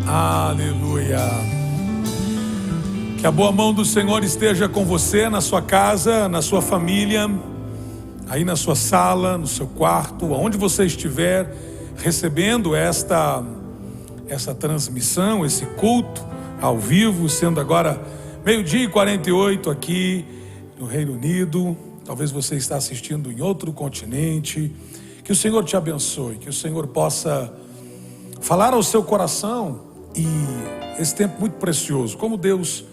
Aleluia. Que a boa mão do Senhor esteja com você, na sua casa, na sua família, aí na sua sala, no seu quarto, aonde você estiver recebendo esta transmissão, esse culto ao vivo, sendo agora 12h48 aqui no Reino Unido. Talvez você está assistindo em outro continente. Que o Senhor te abençoe, que o Senhor possa falar ao seu coração. E esse tempo muito precioso, como Deus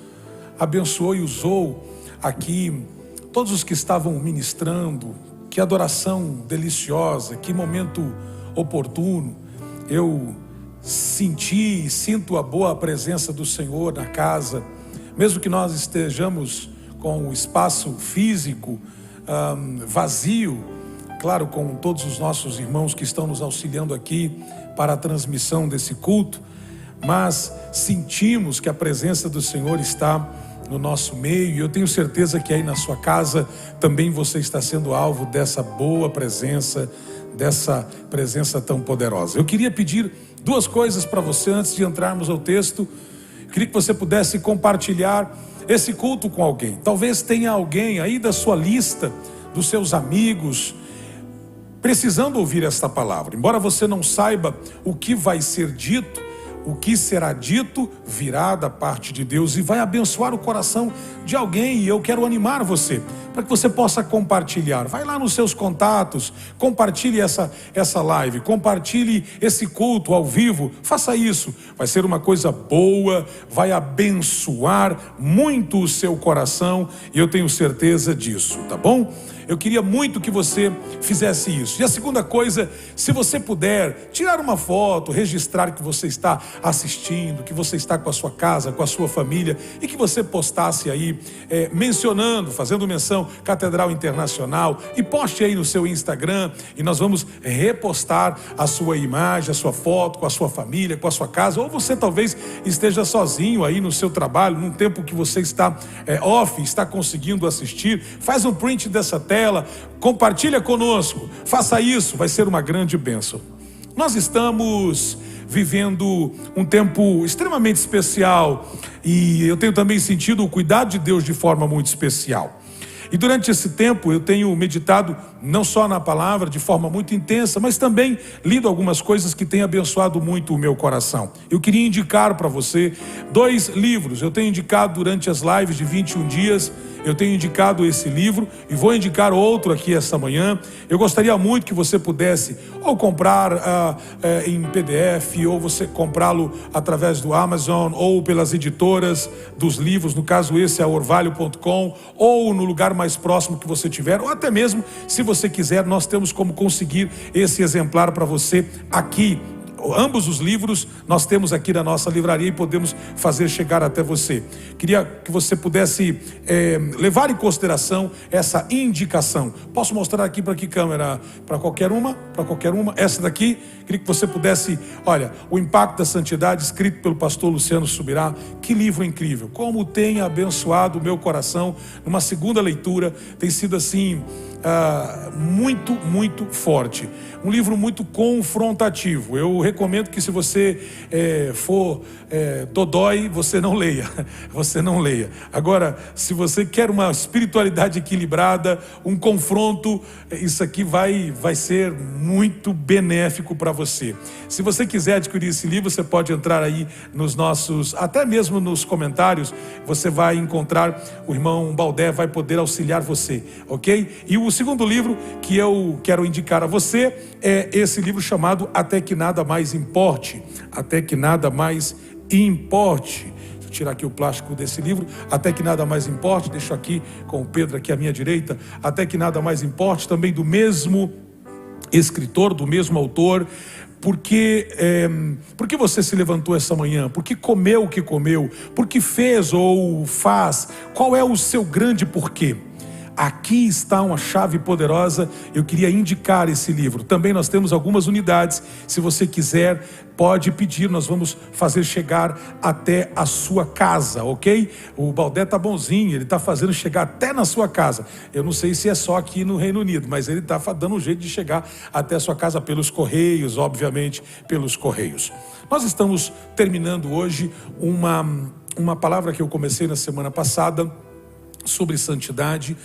abençoou e usou aqui todos os que estavam ministrando. Que adoração deliciosa, que momento oportuno. Eu senti e sinto a boa presença do Senhor na casa, mesmo que nós estejamos com o espaço físico vazio, claro, com todos os nossos irmãos que estão nos auxiliando aqui para a transmissão desse culto, mas sentimos que a presença do Senhor está no nosso meio, e eu tenho certeza que aí na sua casa também você está sendo alvo dessa boa presença, dessa presença tão poderosa. Eu queria pedir duas coisas para você antes de entrarmos ao texto. Eu queria que você pudesse compartilhar esse culto com alguém. Talvez tenha alguém aí da sua lista, dos seus amigos, precisando ouvir esta palavra. Embora você não saiba o que vai ser dito, o que será dito virá da parte de Deus e vai abençoar o coração de alguém. E eu quero animar você, para que você possa compartilhar. Vai lá nos seus contatos, compartilhe essa live, compartilhe esse culto ao vivo. Faça isso, vai ser uma coisa boa, vai abençoar muito o seu coração, e eu tenho certeza disso, tá bom? Eu queria muito que você fizesse isso. E a segunda coisa, se você puder tirar uma foto, registrar que você está assistindo, que você está com a sua casa, com a sua família, e que você postasse aí, mencionando, fazendo menção Catedral Internacional, e poste aí no seu Instagram, e nós vamos repostar a sua imagem, a sua foto com a sua família, com a sua casa. Ou você talvez esteja sozinho aí no seu trabalho, num tempo que você está off, está conseguindo assistir. Faz um print dessa tela, compartilha conosco, faça isso, vai ser uma grande bênção. Nós estamos vivendo um tempo extremamente especial, e eu tenho também sentido o cuidado de Deus de forma muito especial. E durante esse tempo eu tenho meditado não só na palavra de forma muito intensa, mas também lido algumas coisas que têm abençoado muito o meu coração. Eu queria indicar para você 2 livros. Eu tenho indicado durante as lives de 21 dias, eu tenho indicado esse livro e vou indicar outro aqui esta manhã. Eu gostaria muito que você pudesse ou comprar em PDF, ou você comprá-lo através do Amazon, ou pelas editoras dos livros. No caso, esse é orvalho.com, ou no lugar mais próximo que você tiver, ou até mesmo, se você quiser, nós temos como conseguir esse exemplar para você aqui. Ambos os livros nós temos aqui na nossa livraria e podemos fazer chegar até você. Queria que você pudesse levar em consideração essa indicação. Posso mostrar aqui para que câmera? Para qualquer uma? Para qualquer uma? Essa daqui? Queria que você pudesse, olha, O Impacto da Santidade, escrito pelo pastor Luciano Subirá. Que livro incrível, como tem abençoado o meu coração. Numa segunda leitura, tem sido assim, muito, muito forte. Um livro muito confrontativo. Eu recomendo que, se você for dodói, você não leia. Você não leia. Agora, se você quer uma espiritualidade equilibrada, um confronto, isso aqui vai ser muito benéfico para você. Se você quiser adquirir esse livro, você pode entrar aí nos nossos, até mesmo nos comentários, você vai encontrar o irmão Baldé, vai poder auxiliar você, ok? E o segundo livro que eu quero indicar a você é esse livro chamado Até que Nada Mais Importe. Até que Nada Mais Importe. Deixa eu tirar aqui o plástico desse livro. Até que Nada Mais Importe. Deixo aqui com o Pedro aqui à minha direita. Até que Nada Mais Importe, também do mesmo escritor, do mesmo autor. Por que você se levantou essa manhã? Por que comeu o que comeu? Por que fez ou faz? Qual é o seu grande porquê? Aqui está uma chave poderosa. Eu queria indicar esse livro. Também nós temos algumas unidades. Se você quiser, pode pedir. Nós vamos fazer chegar até a sua casa, ok? O Baldé tá bonzinho, ele está fazendo chegar até na sua casa. Eu não sei se é só aqui no Reino Unido, mas ele está dando um jeito de chegar até a sua casa pelos correios, obviamente, pelos correios. Nós estamos terminando hoje uma palavra que eu comecei na semana passada sobre santidade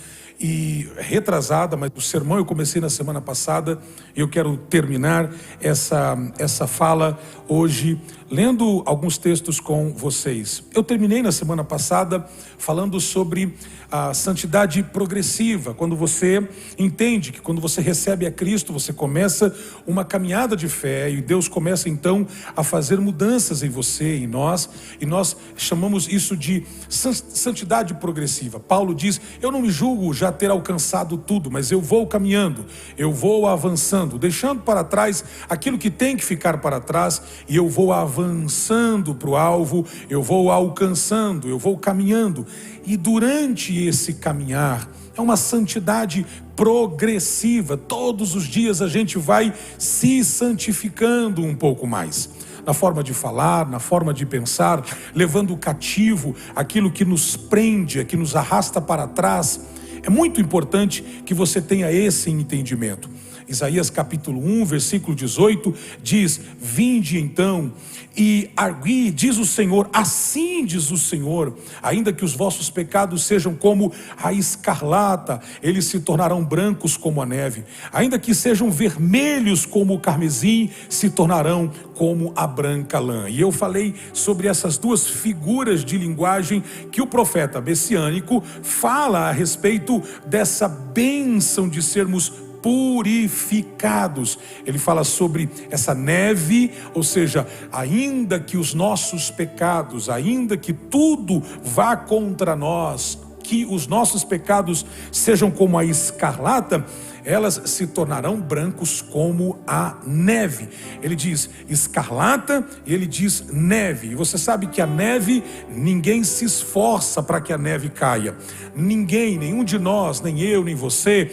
e retrasada, mas o sermão eu comecei na semana passada e eu quero terminar essa fala hoje lendo alguns textos com vocês. Eu terminei na semana passada falando sobre a santidade progressiva, quando você entende que quando você recebe a Cristo, você começa uma caminhada de fé e Deus começa então a fazer mudanças em você, em nós, e nós chamamos isso de santidade progressiva. Paulo diz, eu não me julgo já ter alcançado tudo, mas eu vou caminhando, eu vou avançando, deixando para trás aquilo que tem que ficar para trás, e eu vou avançando para o alvo, eu vou alcançando, eu vou caminhando. E durante esse caminhar, é uma santidade progressiva. Todos os dias a gente vai se santificando um pouco mais. Na forma de falar, na forma de pensar, levando cativo aquilo que nos prende, que nos arrasta para trás. É muito importante que você tenha esse entendimento. Isaías capítulo 1, versículo 18, diz, vinde então e argui, diz o Senhor, assim diz o Senhor, ainda que os vossos pecados sejam como a escarlata, eles se tornarão brancos como a neve, ainda que sejam vermelhos como o carmesim, se tornarão como a branca lã. E eu falei sobre essas duas figuras de linguagem que o profeta messiânico fala a respeito dessa bênção de sermos purificados. Ele fala sobre essa neve, ou seja, ainda que os nossos pecados, ainda que tudo vá contra nós, que os nossos pecados sejam como a escarlata, elas se tornarão brancos como a neve. Ele diz escarlata e ele diz neve. E você sabe que a neve, ninguém se esforça para que a neve caia. Ninguém, nenhum de nós, nem eu, nem você,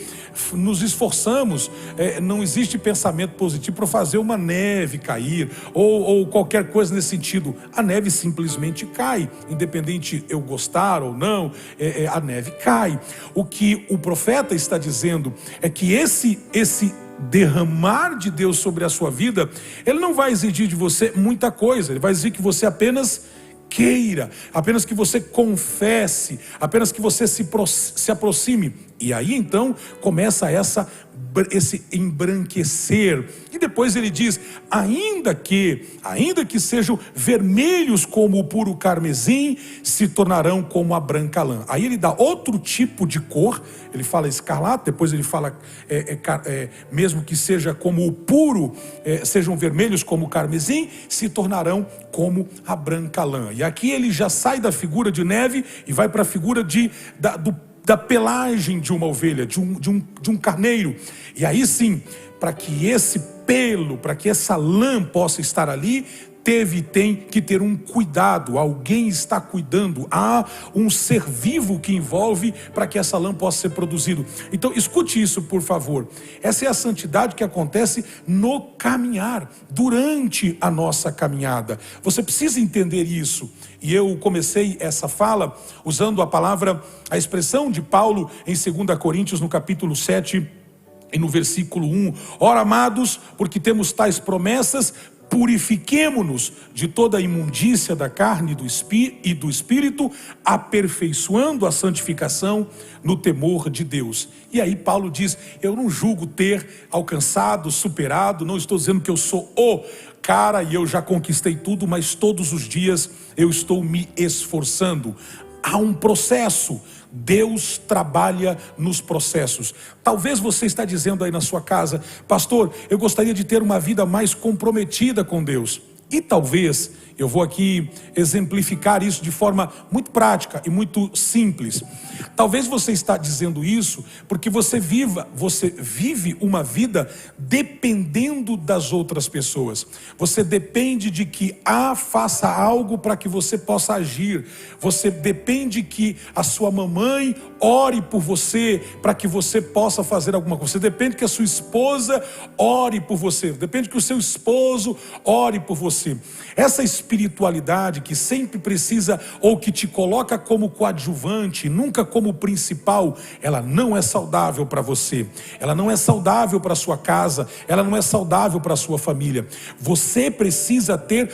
nos esforçamos. Não existe pensamento positivo para fazer uma neve cair ou qualquer coisa nesse sentido. A neve simplesmente cai, independente eu gostar ou não, a neve cai. O que o profeta está dizendo é que esse derramar de Deus sobre a sua vida, ele não vai exigir de você muita coisa, ele vai exigir que você apenas queira, apenas que você confesse, apenas que você se aproxime. E aí então começa esse embranquecer. E depois ele diz, ainda que sejam vermelhos como o puro carmesim, se tornarão como a branca lã. Aí ele dá outro tipo de cor, ele fala escarlata, depois ele fala mesmo que seja como o puro, sejam vermelhos como o carmesim, se tornarão como a branca lã. E aqui ele já sai da figura de neve e vai para a figura da pelagem de uma ovelha, de um carneiro. E aí sim, para que esse pelo, para que essa lã possa estar ali, tem que ter um cuidado, alguém está cuidando, há um ser vivo que envolve para que essa lã possa ser produzido. Então escute isso, por favor. Essa é a santidade que acontece no caminhar, durante a nossa caminhada. Você precisa entender isso. E eu comecei essa fala usando a expressão de Paulo em 2 Coríntios, no capítulo 7 e no versículo 1. Ora, amados, porque temos tais promessas, purifiquemo-nos de toda a imundícia da carne e do espírito, aperfeiçoando a santificação no temor de Deus. E aí Paulo diz, eu não julgo ter alcançado, superado, não estou dizendo que eu sou o cara e eu já conquistei tudo, mas todos os dias eu estou me esforçando. Há um processo. Deus trabalha nos processos. Talvez você está dizendo aí na sua casa, pastor, eu gostaria de ter uma vida mais comprometida com Deus. E talvez Eu vou aqui exemplificar isso de forma muito prática e muito simples. Talvez você está dizendo isso porque você vive uma vida dependendo das outras pessoas. Você depende de que A faça algo para que você possa agir. Você depende que a sua mamãe ore por você para que você possa fazer alguma coisa. Você depende que a sua esposa ore por você. Depende que o seu esposo ore por você. Essa espiritualidade que sempre precisa ou que te coloca como coadjuvante, nunca como principal, ela não é saudável para você. Ela não é saudável para a sua casa. Ela não é saudável para a sua família. Você precisa ter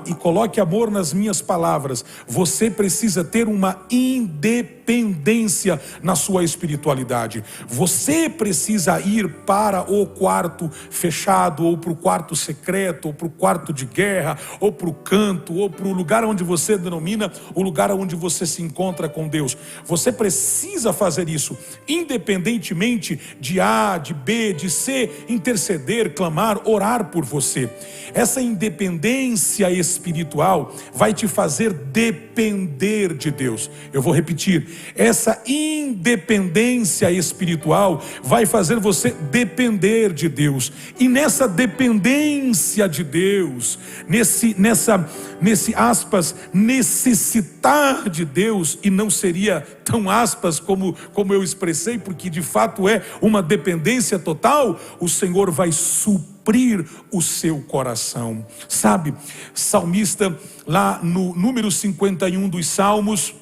e coloque amor nas minhas palavras, você precisa ter uma independência na sua espiritualidade. Você precisa ir para o quarto fechado, ou para o quarto secreto, ou para o quarto de guerra, ou para o canto, ou para o lugar onde você denomina o lugar onde você se encontra com Deus. Você precisa fazer isso, independentemente de A, de B, de C, interceder, clamar, orar por você. Essa independência espiritual vai te fazer depender de Deus. Eu vou repetir, essa independência espiritual vai fazer você depender de Deus. E nessa dependência de Deus, nesse aspas, necessitar de Deus, e não seria tão aspas como eu expressei, porque de fato é uma dependência total, o Senhor vai suprir o seu coração. Sabe, salmista lá no número 51 dos Salmos,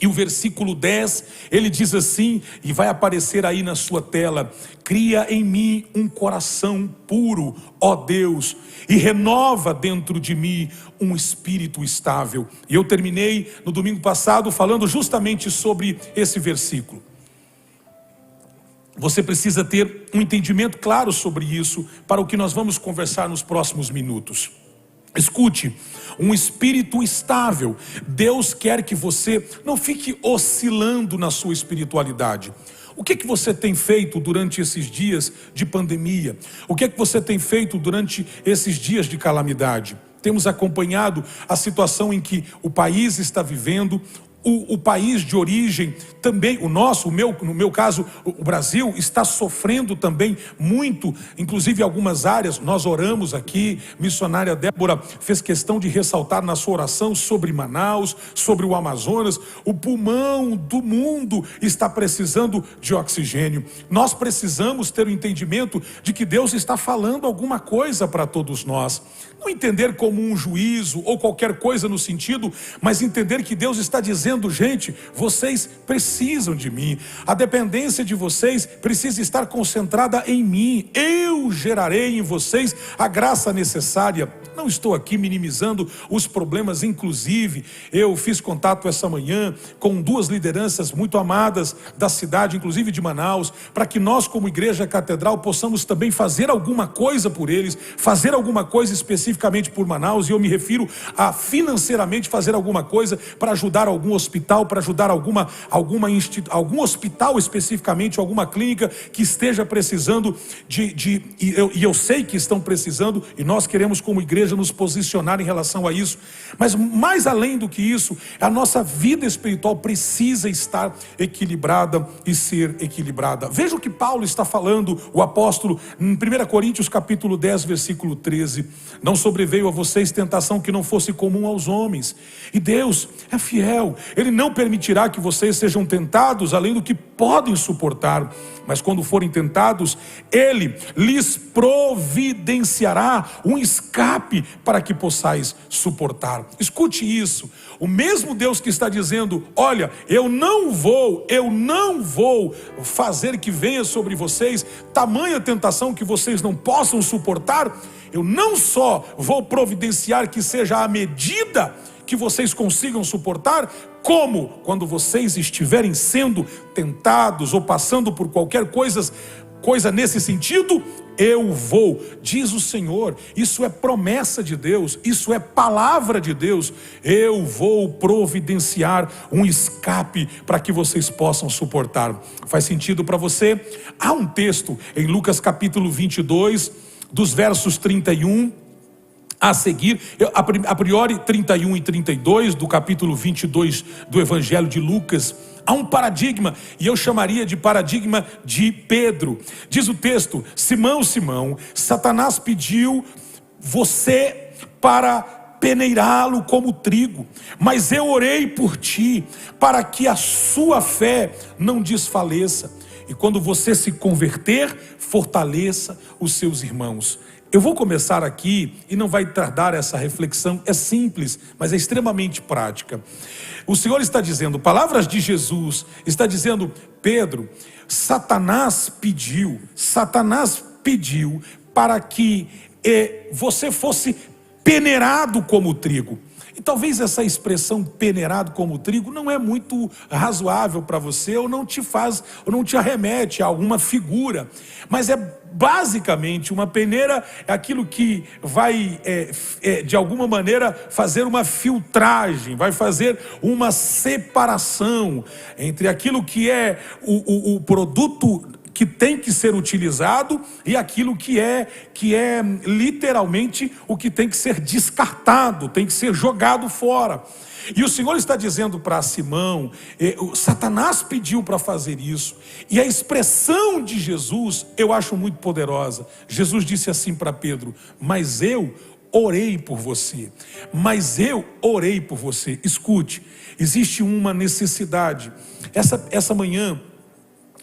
e o versículo 10, ele diz assim, e vai aparecer aí na sua tela: cria em mim um coração puro, ó Deus, e renova dentro de mim um espírito estável. E eu terminei no domingo passado falando justamente sobre esse versículo. Você precisa ter um entendimento claro sobre isso para o que nós vamos conversar nos próximos minutos. Escute, um espírito estável. Deus quer que você não fique oscilando na sua espiritualidade. O que você tem feito durante esses dias de pandemia? O que você tem feito durante esses dias de calamidade? Temos acompanhado a situação em que o país está vivendo. O país de origem também, no meu caso, o Brasil está sofrendo também muito, inclusive em algumas áreas. Nós oramos aqui, missionária Débora fez questão de ressaltar na sua oração sobre Manaus, sobre o Amazonas. O pulmão do mundo está precisando de oxigênio. Nós precisamos ter o entendimento de que Deus está falando alguma coisa para todos nós. Não entender como um juízo ou qualquer coisa no sentido, mas entender que Deus está dizendo: gente, vocês precisam de mim. A dependência de vocês precisa estar concentrada em mim. Eu gerarei em vocês a graça necessária. Não estou aqui minimizando os problemas. Inclusive, eu fiz contato essa manhã com duas lideranças muito amadas da cidade, inclusive de Manaus, para que nós, como Igreja Catedral, possamos também fazer alguma coisa por eles, fazer alguma coisa especificamente por Manaus. E eu me refiro a financeiramente fazer alguma coisa para ajudar algum hospital, para ajudar algum hospital especificamente, alguma clínica que esteja precisando e eu sei que estão precisando, e nós queremos como igreja nos posicionar em relação a isso. Mas mais além do que isso, a nossa vida espiritual precisa estar equilibrada e ser equilibrada. Veja o que Paulo está falando, o apóstolo, em 1 Coríntios capítulo 10, versículo 13. Não sobreveio a vocês tentação que não fosse comum aos homens, e Deus é fiel. Ele não permitirá que vocês sejam tentados além do que podem suportar, mas quando forem tentados, Ele lhes providenciará um escape para que possais suportar. Escute isso, o mesmo Deus que está dizendo: olha, eu não vou fazer que venha sobre vocês tamanha tentação que vocês não possam suportar. Eu não só vou providenciar que seja a medida que vocês consigam suportar, como quando vocês estiverem sendo tentados ou passando por qualquer coisa nesse sentido, eu vou, diz o Senhor. Isso é promessa de Deus, isso é palavra de Deus. Eu vou providenciar um escape para que vocês possam suportar. Faz sentido para você? Há um texto em Lucas capítulo 22, dos versos 31 a seguir, a priori 31 e 32 do capítulo 22 do Evangelho de Lucas, há um paradigma, e eu chamaria de paradigma de Pedro. Diz o texto: Simão, Simão, Satanás pediu você para peneirá-lo como trigo, mas eu orei por ti, para que a sua fé não desfaleça, e quando você se converter, fortaleça os seus irmãos. Eu vou começar aqui, e não vai tardar essa reflexão, é simples, mas é extremamente prática. O Senhor está dizendo, palavras de Jesus, está dizendo: Pedro, Satanás pediu para que você fosse peneirado como trigo. E talvez essa expressão peneirado como trigo não é muito razoável para você, ou não te arremete a alguma figura, mas é basicamente uma peneira, é aquilo que vai de alguma maneira fazer uma filtragem, vai fazer uma separação entre aquilo que é o produto que tem que ser utilizado e aquilo que é literalmente o que tem que ser descartado, tem que ser jogado fora. E o Senhor está dizendo para Simão, Satanás pediu para fazer isso, e a expressão de Jesus eu acho muito poderosa. Jesus disse assim para Pedro: mas eu orei por você, Escute, existe uma necessidade. Essa manhã,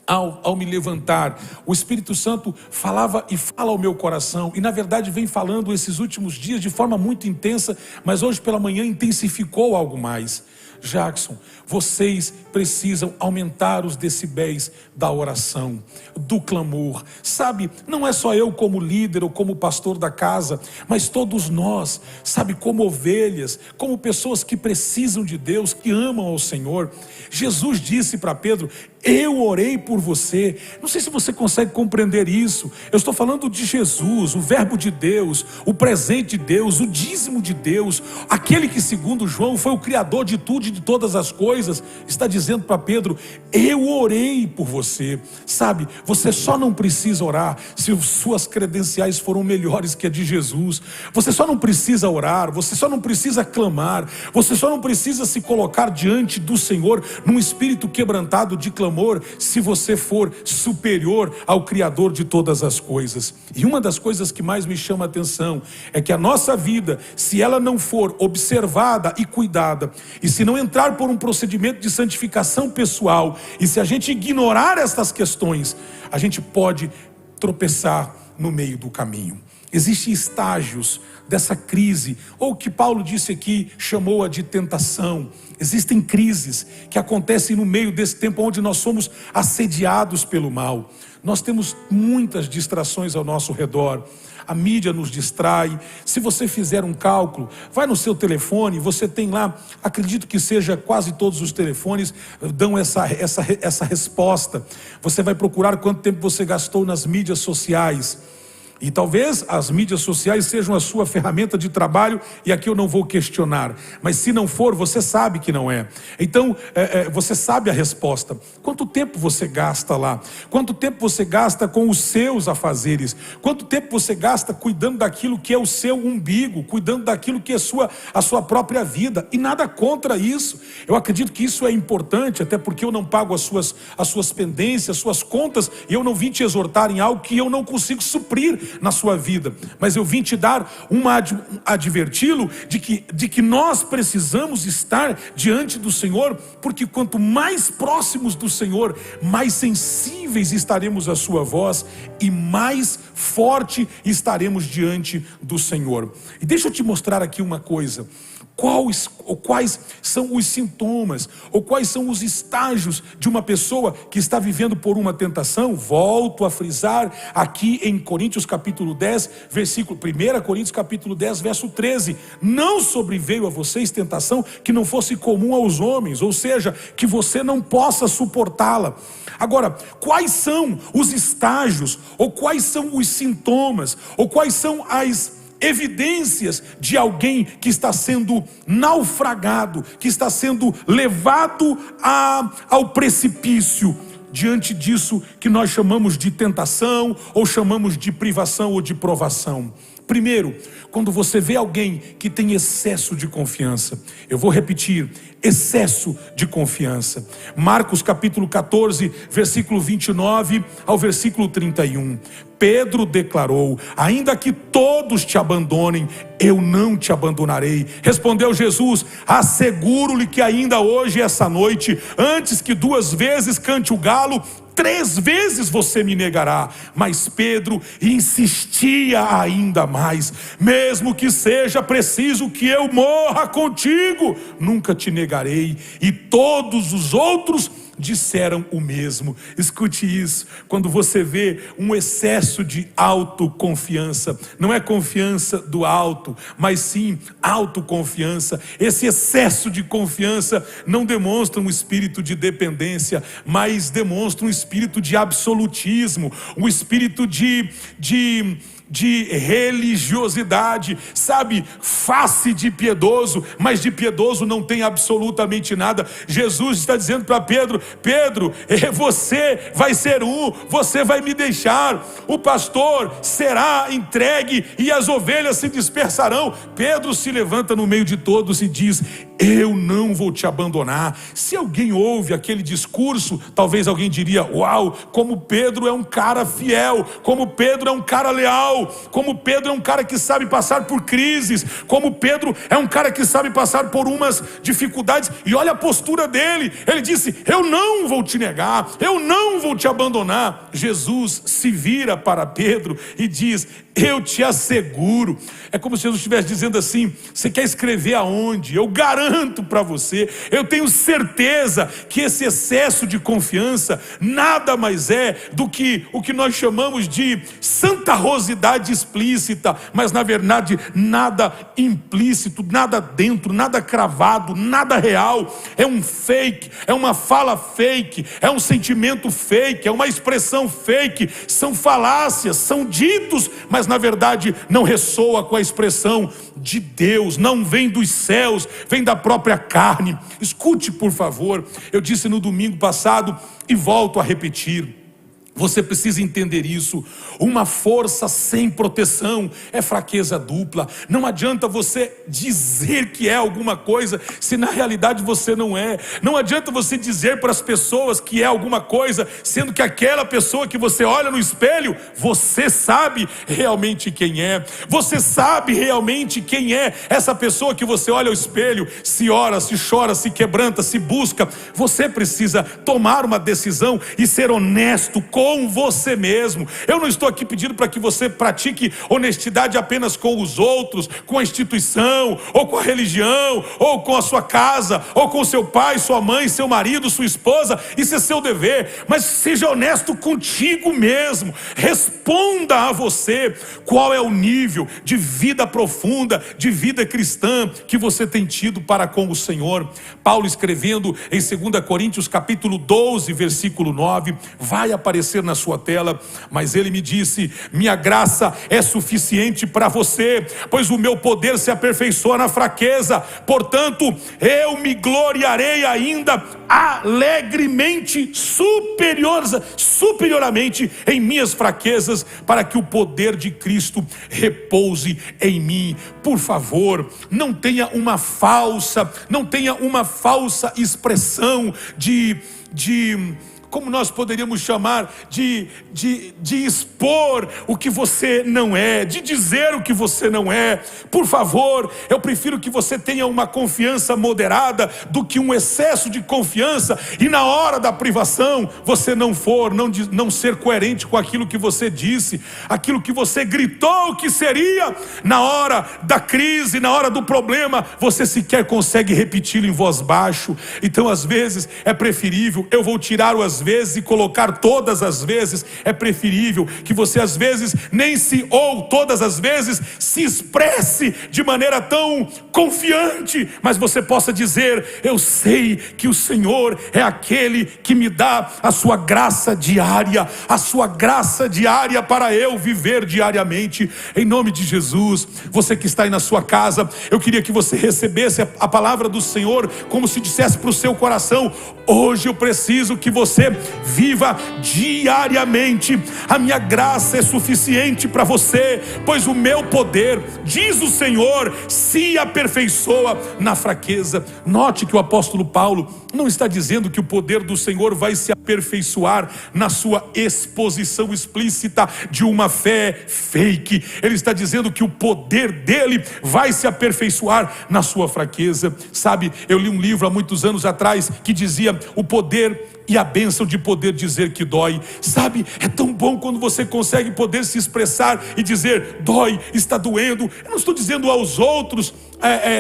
ao me levantar, o Espírito Santo falava e fala ao meu coração, e na verdade vem falando esses últimos dias de forma muito intensa, mas hoje pela manhã intensificou algo mais. Jackson, vocês precisam aumentar os decibéis da oração, do clamor. Sabe, não é só eu como líder ou como pastor da casa, mas todos nós, sabe, como ovelhas, como pessoas que precisam de Deus, que amam ao Senhor. Jesus disse para Pedro: eu orei por você. Não sei se você consegue compreender isso. Eu estou falando de Jesus, o verbo de Deus, o presente de Deus, o dízimo de Deus, aquele que, segundo João, foi o criador de tudo e de todas as coisas. Está dizendo para Pedro: eu orei por você. Sabe, você só não precisa orar se suas credenciais foram melhores que a de Jesus. Você só não precisa orar, você só não precisa clamar, você só não precisa se colocar diante do Senhor num espírito quebrantado de clamor, se você for superior ao Criador de todas as coisas. E uma das coisas que mais me chama a atenção é que a nossa vida, se ela não for observada e cuidada, e se não entrar por um procedimento de santificação pessoal, e se a gente ignorar estas questões, a gente pode tropeçar no meio do caminho. Existem estágios dessa crise, ou o que Paulo disse aqui, chamou-a de tentação. Existem crises que acontecem no meio desse tempo onde nós somos assediados pelo mal. Nós temos muitas distrações ao nosso redor. A mídia nos distrai. Se você fizer um cálculo, vai no seu telefone, você tem lá, acredito que seja quase todos os telefones dão essa resposta. Você vai procurar quanto tempo você gastou nas mídias sociais. E talvez as mídias sociais sejam a sua ferramenta de trabalho, e aqui eu não vou questionar, mas se não for, você sabe que não é. Então, você sabe a resposta. Quanto tempo você gasta lá? Quanto tempo você gasta com os seus afazeres? Quanto tempo você gasta cuidando daquilo que é o seu umbigo, cuidando daquilo que é a sua própria vida? E nada contra isso. Eu acredito que isso é importante, até porque eu não pago as suas pendências, as suas contas, e eu não vim te exortar em algo que eu não consigo suprir na sua vida, mas eu vim te dar adverti-lo de que nós precisamos estar diante do Senhor, porque quanto mais próximos do Senhor, mais sensíveis estaremos à sua voz e mais forte estaremos diante do Senhor. E deixa eu te mostrar aqui uma coisa. Quais são os sintomas, ou quais são os estágios de uma pessoa que está vivendo por uma tentação? Volto a frisar aqui em Coríntios capítulo 10, versículo 1 Coríntios capítulo 10, verso 13: não sobreveio a vocês tentação que não fosse comum aos homens, ou seja, que você não possa suportá-la. Agora, quais são os estágios, ou quais são os sintomas, ou quais são as evidências de alguém que está sendo naufragado, que está sendo levado ao precipício, diante disso que nós chamamos de tentação, ou chamamos de privação ou de provação? Primeiro, quando você vê alguém que tem excesso de confiança, eu vou repetir, excesso de confiança. Marcos capítulo 14, versículo 29 ao versículo 31. Pedro declarou: ainda que todos te abandonem, eu não te abandonarei. Respondeu Jesus: asseguro-lhe que ainda hoje, essa noite, antes que 2 vezes cante o galo, 3 vezes você me negará. Mas Pedro insistia ainda mais: mesmo que seja preciso que eu morra contigo, nunca te negarei. E todos os outros disseram o mesmo. Escute isso: quando você vê um excesso de autoconfiança, não é confiança do alto, mas sim autoconfiança. Esse excesso de confiança não demonstra um espírito de dependência, mas demonstra um espírito de absolutismo, um espírito de religiosidade, sabe? Face de piedoso, mas de piedoso não tem absolutamente nada. Jesus está dizendo para Pedro: Pedro, você vai ser você vai me deixar, o pastor será entregue e as ovelhas se dispersarão. Pedro se levanta no meio de todos e diz: eu não vou te abandonar. Se alguém ouve aquele discurso, talvez alguém diria: uau, como Pedro é um cara fiel, como Pedro é um cara leal, como Pedro é um cara que sabe passar por crises, como Pedro é um cara que sabe passar por umas dificuldades. E olha a postura dele, ele disse: eu não vou te negar, eu não vou te abandonar. Jesus se vira para Pedro e diz: eu te asseguro. É como se Jesus estivesse dizendo assim: você quer escrever aonde? Eu garanto para você, eu tenho certeza que esse excesso de confiança nada mais é do que o que nós chamamos de santarrosidade explícita, mas na verdade nada implícito, nada dentro, nada cravado, nada real. É um fake, é uma fala fake, é um sentimento fake, é uma expressão fake, são falácias, são ditos, mas na verdade não ressoa com a expressão de Deus, não vem dos céus, vem da própria carne. Escute, por favor, eu disse no domingo passado e volto a repetir: você precisa entender isso. Uma força sem proteção é fraqueza dupla. Não adianta você dizer que é alguma coisa se na realidade você não é. Não adianta você dizer para as pessoas que é alguma coisa, sendo que aquela pessoa que você olha no espelho, você sabe realmente quem é. Você sabe realmente quem é essa pessoa que você olha ao espelho. Se ora, se chora, se quebranta, se busca. Você precisa tomar uma decisão e ser honesto com você mesmo. Eu não estou aqui pedindo para que você pratique honestidade apenas com os outros, com a instituição, ou com a religião, ou com a sua casa, ou com seu pai, sua mãe, seu marido, sua esposa. Isso é seu dever, mas seja honesto contigo mesmo. Responda a você qual é o nível de vida profunda, de vida cristã que você tem tido para com o Senhor. Paulo, escrevendo em 2 Coríntios capítulo 12, versículo 9, vai aparecer na sua tela, mas ele me disse: minha graça é suficiente para você, pois o meu poder se aperfeiçoa na fraqueza. Portanto, eu me gloriarei ainda alegremente, superiormente em minhas fraquezas, para que o poder de Cristo repouse em mim. Por favor, não tenha uma falsa expressão de como nós poderíamos chamar, de expor o que você não é, de dizer o que você não é. Por favor, eu prefiro que você tenha uma confiança moderada do que um excesso de confiança e na hora da privação você não ser coerente com aquilo que você disse, aquilo que você gritou que seria. Na hora da crise, na hora do problema, você sequer consegue repeti-lo em voz baixa. Então às vezes é preferível, eu vou tirar o às vezes e colocar todas as vezes. É preferível que você às vezes ou todas as vezes se expresse de maneira tão confiante, mas você possa dizer: eu sei que o Senhor é aquele que me dá a sua graça diária, para eu viver diariamente, em nome de Jesus. Você que está aí na sua casa, eu queria que você recebesse a palavra do Senhor como se dissesse para o seu coração: hoje eu preciso que você você viva diariamente. A minha graça é suficiente para você, pois o meu poder, diz o Senhor, se aperfeiçoa na fraqueza. Note que o apóstolo Paulo não está dizendo que o poder do Senhor vai se aperfeiçoar na sua exposição explícita de uma fé fake. Ele está dizendo que o poder dele vai se aperfeiçoar na sua fraqueza. Sabe, eu li um livro há muitos anos atrás que dizia o poder e a bênção de poder dizer que dói. Sabe, é tão bom quando você consegue poder se expressar e dizer, dói, está doendo. Eu não estou dizendo aos outros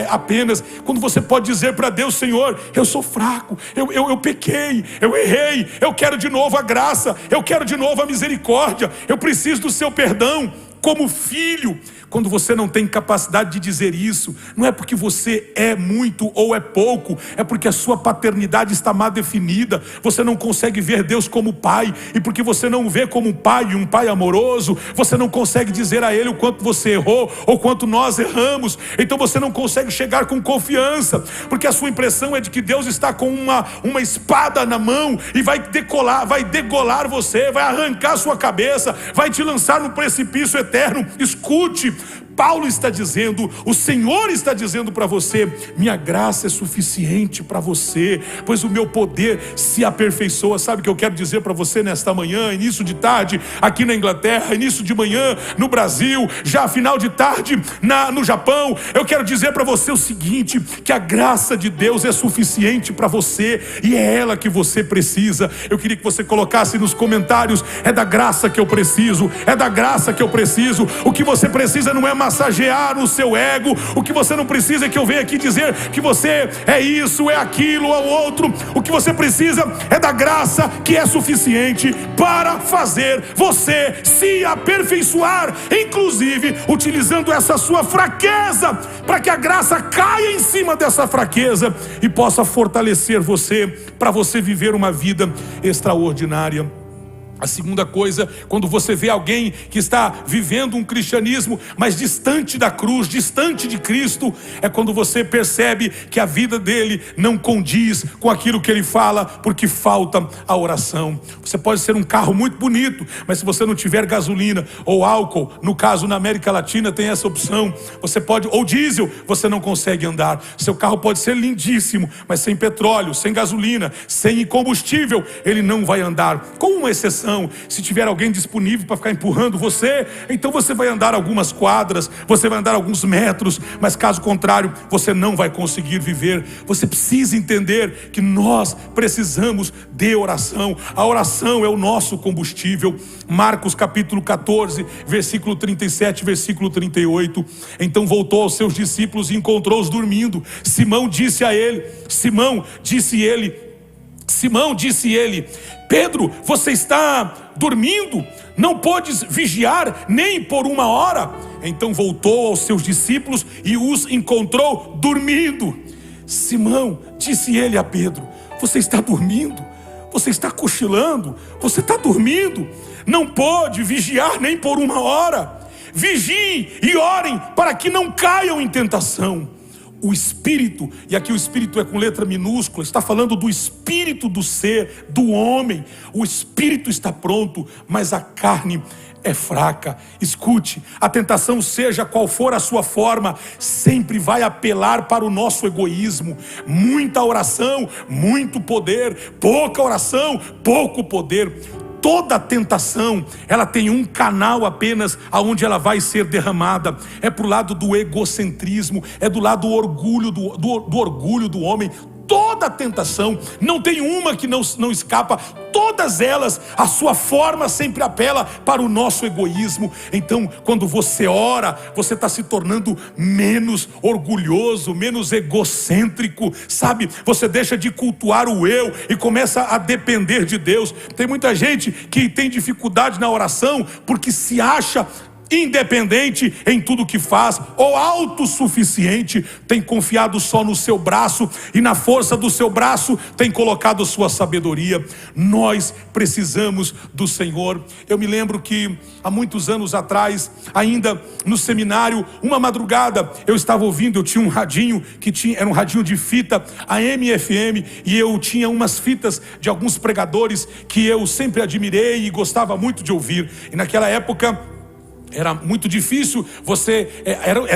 apenas, quando você pode dizer para Deus, Senhor, eu sou fraco, eu pequei, eu errei, eu quero de novo a graça, eu quero de novo a misericórdia, eu preciso do seu perdão. Como filho, quando você não tem capacidade de dizer isso, não é porque você é muito ou é pouco, é porque a sua paternidade está mal definida. Você não consegue ver Deus como pai, e porque você não vê como um pai amoroso, você não consegue dizer a Ele o quanto você errou, ou quanto nós erramos. Então você não consegue chegar com confiança, porque a sua impressão é de que Deus está com uma espada na mão, e vai degolar você, vai arrancar a sua cabeça, vai te lançar no precipício eterno. Escute, Paulo está dizendo, o Senhor está dizendo para você, minha graça é suficiente para você, pois o meu poder se aperfeiçoa. Sabe o que eu quero dizer para você nesta manhã, início de tarde aqui na Inglaterra, início de manhã no Brasil, já final de tarde no Japão? Eu quero dizer para você o seguinte, que a graça de Deus é suficiente para você, e é ela que você precisa. Eu queria que você colocasse nos comentários, é da graça que eu preciso, é da graça que eu preciso. O que você precisa não é massagear o seu ego, o que você não precisa é que eu venha aqui dizer que você é isso, é aquilo, é o outro. O que você precisa é da graça que é suficiente para fazer você se aperfeiçoar, inclusive utilizando essa sua fraqueza, para que a graça caia em cima dessa fraqueza e possa fortalecer você, para você viver uma vida extraordinária. A segunda coisa, quando você vê alguém que está vivendo um cristianismo, mas distante da cruz, distante de Cristo, é quando você percebe que a vida dele não condiz com aquilo que ele fala, porque falta a oração. Você pode ser um carro muito bonito, mas se você não tiver gasolina ou álcool, no caso na América Latina tem essa opção, você pode, ou diesel, você não consegue andar. Seu carro pode ser lindíssimo, mas sem petróleo, sem gasolina, sem combustível, ele não vai andar. Com uma exceção, se tiver alguém disponível para ficar empurrando você, então você vai andar algumas quadras, você vai andar alguns metros, mas caso contrário, você não vai conseguir viver. Você precisa entender que nós precisamos de oração. A oração é o nosso combustível. Marcos capítulo 14, versículo 37, versículo 38. Então voltou aos seus discípulos e encontrou-os dormindo. Simão disse ele, Pedro, você está dormindo? Não podes vigiar nem por uma hora? Então voltou aos seus discípulos e os encontrou dormindo. Simão, disse ele a Pedro, você está dormindo? Você está cochilando? Você está dormindo? Não pode vigiar nem por uma hora. Vigiem e orem para que não caiam em tentação. O espírito, e aqui o espírito é com letra minúscula, está falando do espírito do ser, do homem. O espírito está pronto, mas a carne é fraca. Escute, a tentação, seja qual for a sua forma, sempre vai apelar para o nosso egoísmo. Muita oração, muito poder. Pouca oração, pouco poder. Toda tentação, ela tem um canal apenas aonde ela vai ser derramada. É para o lado do egocentrismo, é do lado do orgulho do orgulho do homem. Toda tentação, não tem uma que não escapa. Todas elas, a sua forma sempre apela para o nosso egoísmo. Então, quando você ora, você está se tornando menos orgulhoso, menos egocêntrico, sabe? Você deixa de cultuar o eu e começa a depender de Deus. Tem muita gente que tem dificuldade na oração porque se acha independente em tudo que faz, ou autossuficiente, tem confiado só no seu braço e na força do seu braço tem colocado sua sabedoria. Nós precisamos do Senhor. Eu me lembro que há muitos anos atrás, ainda no seminário, uma madrugada eu estava ouvindo, eu tinha um radinho era um radinho de fita AM e FM, e eu tinha umas fitas de alguns pregadores que eu sempre admirei e gostava muito de ouvir. E naquela época era muito difícil,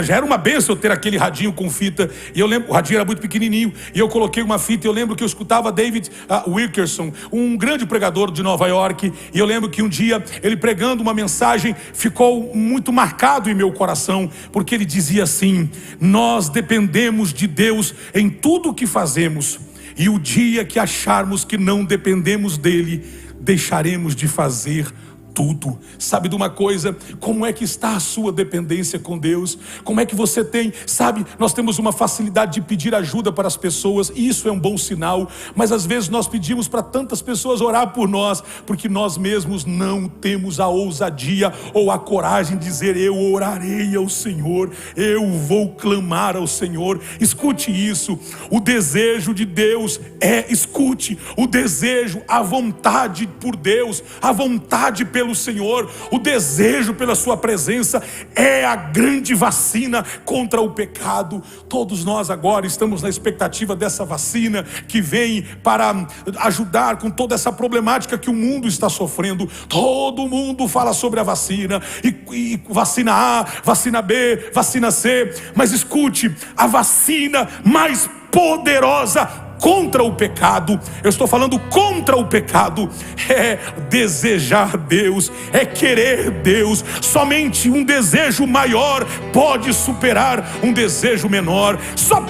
já era uma bênção eu ter aquele radinho com fita. E eu lembro, o radinho era muito pequenininho, e eu coloquei uma fita, e eu lembro que eu escutava David Wilkerson, um grande pregador de Nova York. E eu lembro que um dia, ele pregando uma mensagem, ficou muito marcado em meu coração, porque ele dizia assim: nós dependemos de Deus em tudo o que fazemos, e o dia que acharmos que não dependemos dele, deixaremos de fazer tudo. Sabe de uma coisa? Como é que está a sua dependência com Deus? Como é que você tem? Sabe, nós temos uma facilidade de pedir ajuda para as pessoas, e isso é um bom sinal, mas às vezes nós pedimos para tantas pessoas orar por nós, porque nós mesmos não temos a ousadia ou a coragem de dizer: eu orarei ao Senhor, eu vou clamar ao Senhor. Escute isso, o desejo de Deus escute, o desejo, a vontade por Deus, a vontade pelo Senhor, o desejo pela sua presença é a grande vacina contra o pecado. Todos nós agora estamos na expectativa dessa vacina que vem para ajudar com toda essa problemática que o mundo está sofrendo. Todo mundo fala sobre a vacina, e vacina A, vacina B, vacina C, mas escute, a vacina mais poderosa contra o pecado, eu estou falando contra o pecado, é desejar Deus, é querer Deus. Somente um desejo maior pode superar um desejo menor. Só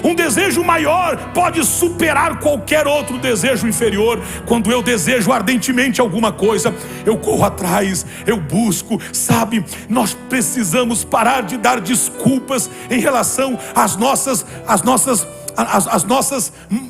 um desejo maior pode superar qualquer outro desejo inferior. Quando eu desejo ardentemente alguma coisa, eu corro atrás, eu busco. Sabe, nós precisamos parar de dar desculpas em relação às nossas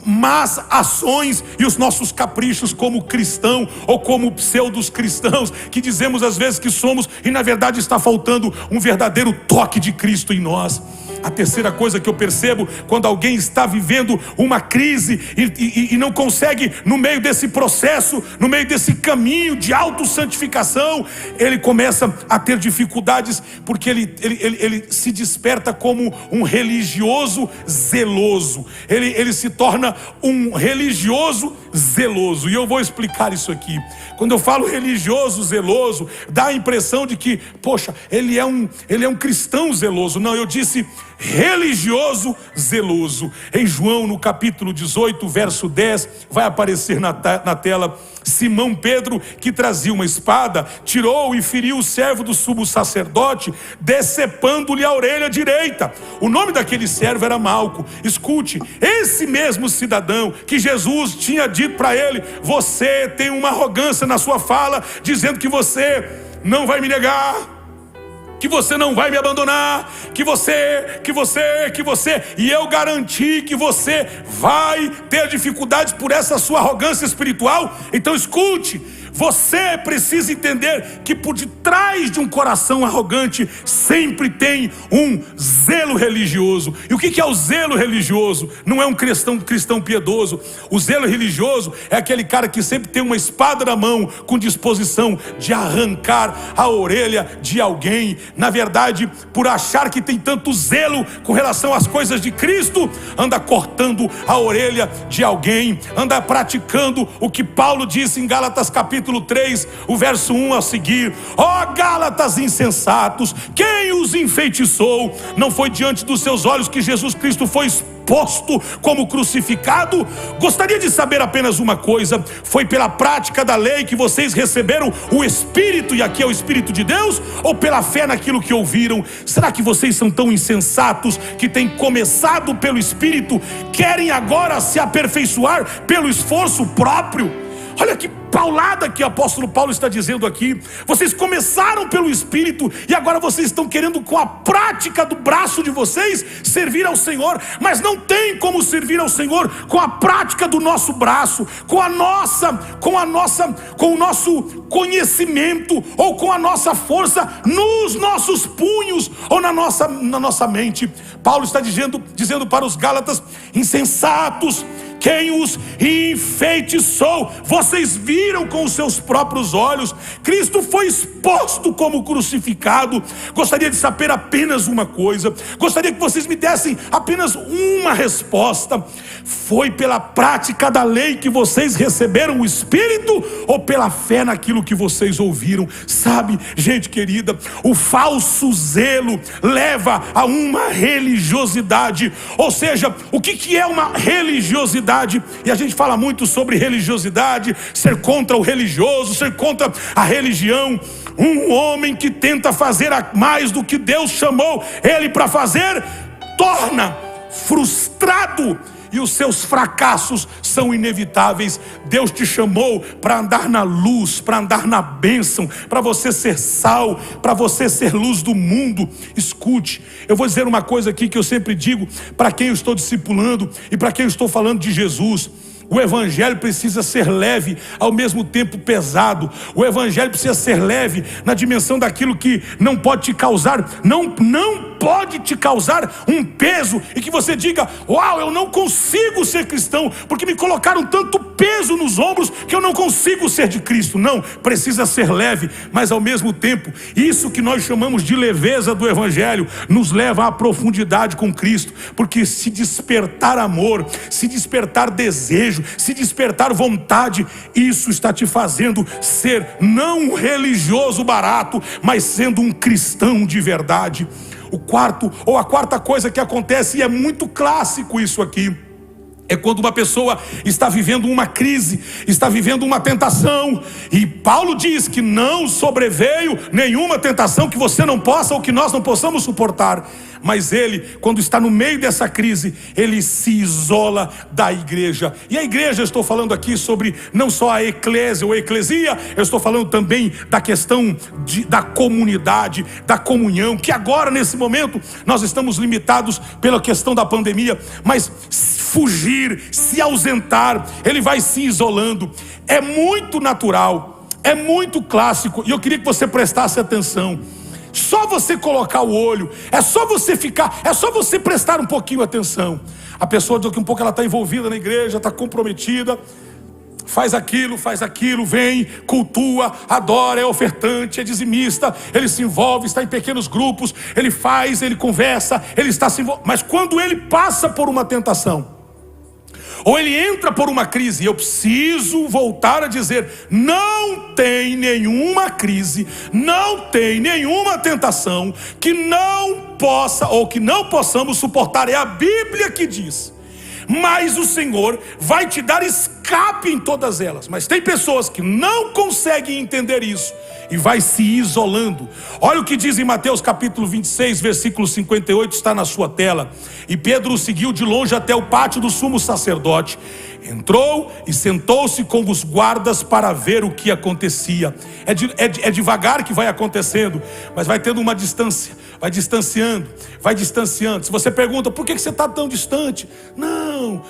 más ações e os nossos caprichos como cristão ou como pseudos cristãos, que dizemos às vezes que somos, e na verdade está faltando um verdadeiro toque de Cristo em nós. A terceira coisa que eu percebo, quando alguém está vivendo uma crise e não consegue, no meio desse processo, no meio desse caminho de autossantificação, ele começa a ter dificuldades, porque ele se desperta como um religioso zeloso. Ele se torna um religioso zeloso. E eu vou explicar isso aqui. Quando eu falo religioso zeloso, dá a impressão de que, poxa, ele é um cristão zeloso. Não, eu disse religioso zeloso. Em João, no capítulo 18, verso 10, vai aparecer na tela: Simão Pedro, que trazia uma espada, tirou e feriu o servo do sumo sacerdote, decepando-lhe a orelha direita. O nome daquele servo era Malco. Escute, esse mesmo cidadão que Jesus tinha dito para ele: você tem uma arrogância na sua fala, dizendo que você não vai me negar, que você não vai me abandonar, que você, e eu garanti que você vai ter dificuldades por essa sua arrogância espiritual. Então escute, você precisa entender que por detrás de um coração arrogante sempre tem um zelo religioso. E o que é o zelo religioso? Não é um cristão piedoso. O zelo religioso é aquele cara que sempre tem uma espada na mão, com disposição de arrancar a orelha de alguém. Na verdade, por achar que tem tanto zelo com relação às coisas de Cristo, anda cortando a orelha de alguém, anda praticando o que Paulo disse em Gálatas capítulo 3, o verso 1 a seguir: ó Gálatas insensatos, quem os enfeitiçou? Não foi diante dos seus olhos que Jesus Cristo foi exposto como crucificado? Gostaria de saber apenas uma coisa: foi pela prática da lei que vocês receberam o Espírito, e aqui é o Espírito de Deus, ou pela fé naquilo que ouviram? Será que vocês são tão insensatos que têm começado pelo Espírito, querem agora se aperfeiçoar pelo esforço próprio? Olha que paulada que o apóstolo Paulo está dizendo aqui. Vocês começaram pelo Espírito e agora vocês estão querendo, com a prática do braço de vocês, servir ao Senhor. Mas não tem como servir ao Senhor com a prática do nosso braço, com o nosso conhecimento, ou com a nossa força nos nossos punhos, ou na nossa mente. Paulo está dizendo para os Gálatas: insensatos, quem os enfeitiçou? Vocês viram com os seus próprios olhos. Cristo foi exposto como crucificado. Gostaria de saber apenas uma coisa. Gostaria que vocês me dessem apenas uma resposta. Foi pela prática da lei que vocês receberam o Espírito, ou pela fé naquilo que vocês ouviram? Sabe, gente querida, o falso zelo leva a uma religiosidade. Ou seja, o que é uma religiosidade? E a gente fala muito sobre religiosidade, ser contra o religioso, ser contra a religião. Um homem que tenta fazer mais do que Deus chamou ele para fazer, torna frustrado, e os seus fracassos são inevitáveis. Deus te chamou para andar na luz, para andar na bênção, para você ser sal, para você ser luz do mundo. Escute, eu vou dizer uma coisa aqui que eu sempre digo para quem eu estou discipulando e para quem eu estou falando de Jesus: o evangelho precisa ser leve, ao mesmo tempo pesado. O evangelho precisa ser leve na dimensão daquilo que não pode te causar, não pode te causar um peso, e que você diga: uau, eu não consigo ser cristão, porque me colocaram tanto peso nos ombros que eu não consigo ser de Cristo. Não, precisa ser leve, mas ao mesmo tempo, isso que nós chamamos de leveza do evangelho, nos leva à profundidade com Cristo. Porque se despertar amor, se despertar desejo, se despertar vontade, isso está te fazendo ser não um religioso barato, mas sendo um cristão de verdade. A quarta coisa que acontece, e é muito clássico isso aqui, é quando uma pessoa está vivendo uma crise, está vivendo uma tentação. E Paulo diz que não sobreveio nenhuma tentação que você não possa, ou que nós não possamos suportar. Mas ele, quando está no meio dessa crise, ele se isola da igreja. E a igreja, eu estou falando aqui sobre não só a eclésia ou a eclesia, eu estou falando também da questão da comunidade, da comunhão, que agora nesse momento nós estamos limitados pela questão da pandemia. Mas fugir, se ausentar, ele vai se isolando. É muito natural, é muito clássico, e eu queria que você prestasse atenção. Só você colocar o olho, é só você prestar um pouquinho atenção. A pessoa, daqui a um pouco, ela está envolvida na igreja, está comprometida, faz aquilo, vem, cultua, adora, é ofertante, é dizimista, ele se envolve, está em pequenos grupos, ele faz, ele conversa, ele está se envolvendo. Mas quando ele passa por uma tentação, ou ele entra por uma crise, eu preciso voltar a dizer: não tem nenhuma crise, não tem nenhuma tentação que não possa, ou que não possamos suportar. É a Bíblia que diz. Mas o Senhor vai te dar escape em todas elas. Mas tem pessoas que não conseguem entender isso e vai se isolando. Olha o que diz em Mateus capítulo 26, versículo 58, está na sua tela. E Pedro o seguiu de longe até o pátio do sumo sacerdote. Entrou e sentou-se com os guardas para ver o que acontecia. É devagar que vai acontecendo, mas vai tendo uma distância, vai distanciando. Se você pergunta: por que você está tão distante? Não,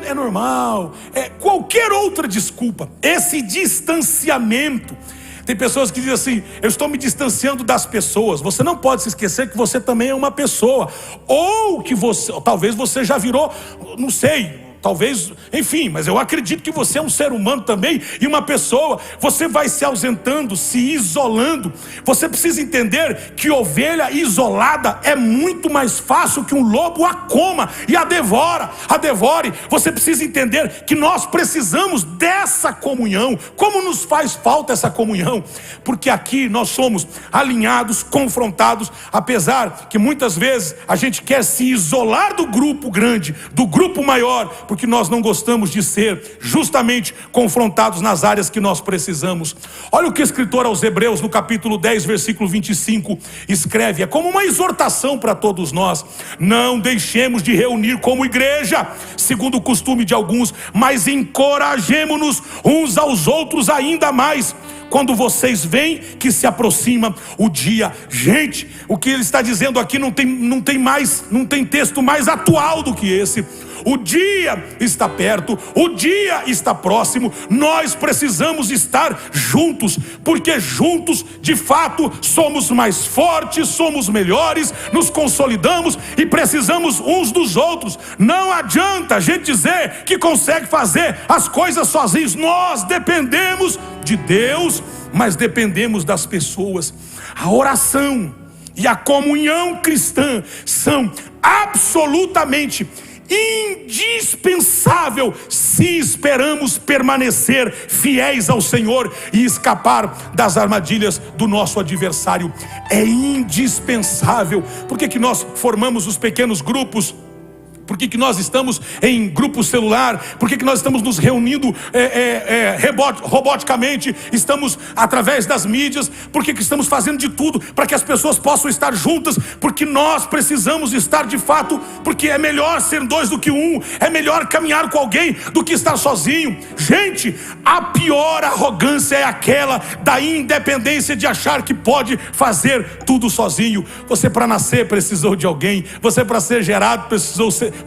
é normal, é qualquer outra desculpa. Esse distanciamento, tem pessoas que dizem assim: eu estou me distanciando das pessoas. Você não pode se esquecer que você também é uma pessoa, ou que talvez você já virou, não sei, talvez, enfim, mas eu acredito que você é um ser humano também, e uma pessoa. Você vai se ausentando, se isolando. Você precisa entender que ovelha isolada é muito mais fácil que um lobo a coma e a devore. Você precisa entender que nós precisamos dessa comunhão. Como nos faz falta essa comunhão? Porque aqui nós somos alinhados, confrontados, apesar que muitas vezes a gente quer se isolar do grupo grande, do grupo maior, porque nós não gostamos de ser justamente confrontados nas áreas que nós precisamos. Olha o que o escritor aos Hebreus, no capítulo 10, versículo 25, escreve. É como uma exortação para todos nós: não deixemos de reunir como igreja, segundo o costume de alguns, mas encorajemo-nos uns aos outros ainda mais, quando vocês veem que se aproxima o dia. Gente, o que ele está dizendo aqui não tem texto mais atual do que esse. O dia está perto, o dia está próximo. Nós precisamos estar juntos, porque juntos de fato somos mais fortes, somos melhores, nos consolidamos e precisamos uns dos outros. Não adianta a gente dizer que consegue fazer as coisas sozinhos. Nós dependemos de Deus, mas dependemos das pessoas. A oração e a comunhão cristã são absolutamente indispensável se esperamos permanecer fiéis ao Senhor e escapar das armadilhas do nosso adversário. É indispensável. Por que nós formamos os pequenos grupos? Por que nós estamos em grupo celular? Por que nós estamos nos reunindo roboticamente? Estamos através das mídias. Por que estamos fazendo de tudo para que as pessoas possam estar juntas? Porque nós precisamos estar de fato, porque é melhor ser dois do que um. É melhor caminhar com alguém do que estar sozinho. Gente, a pior arrogância é aquela da independência, de achar que pode fazer tudo sozinho. Você, para nascer, precisou de alguém. Você, para ser gerado,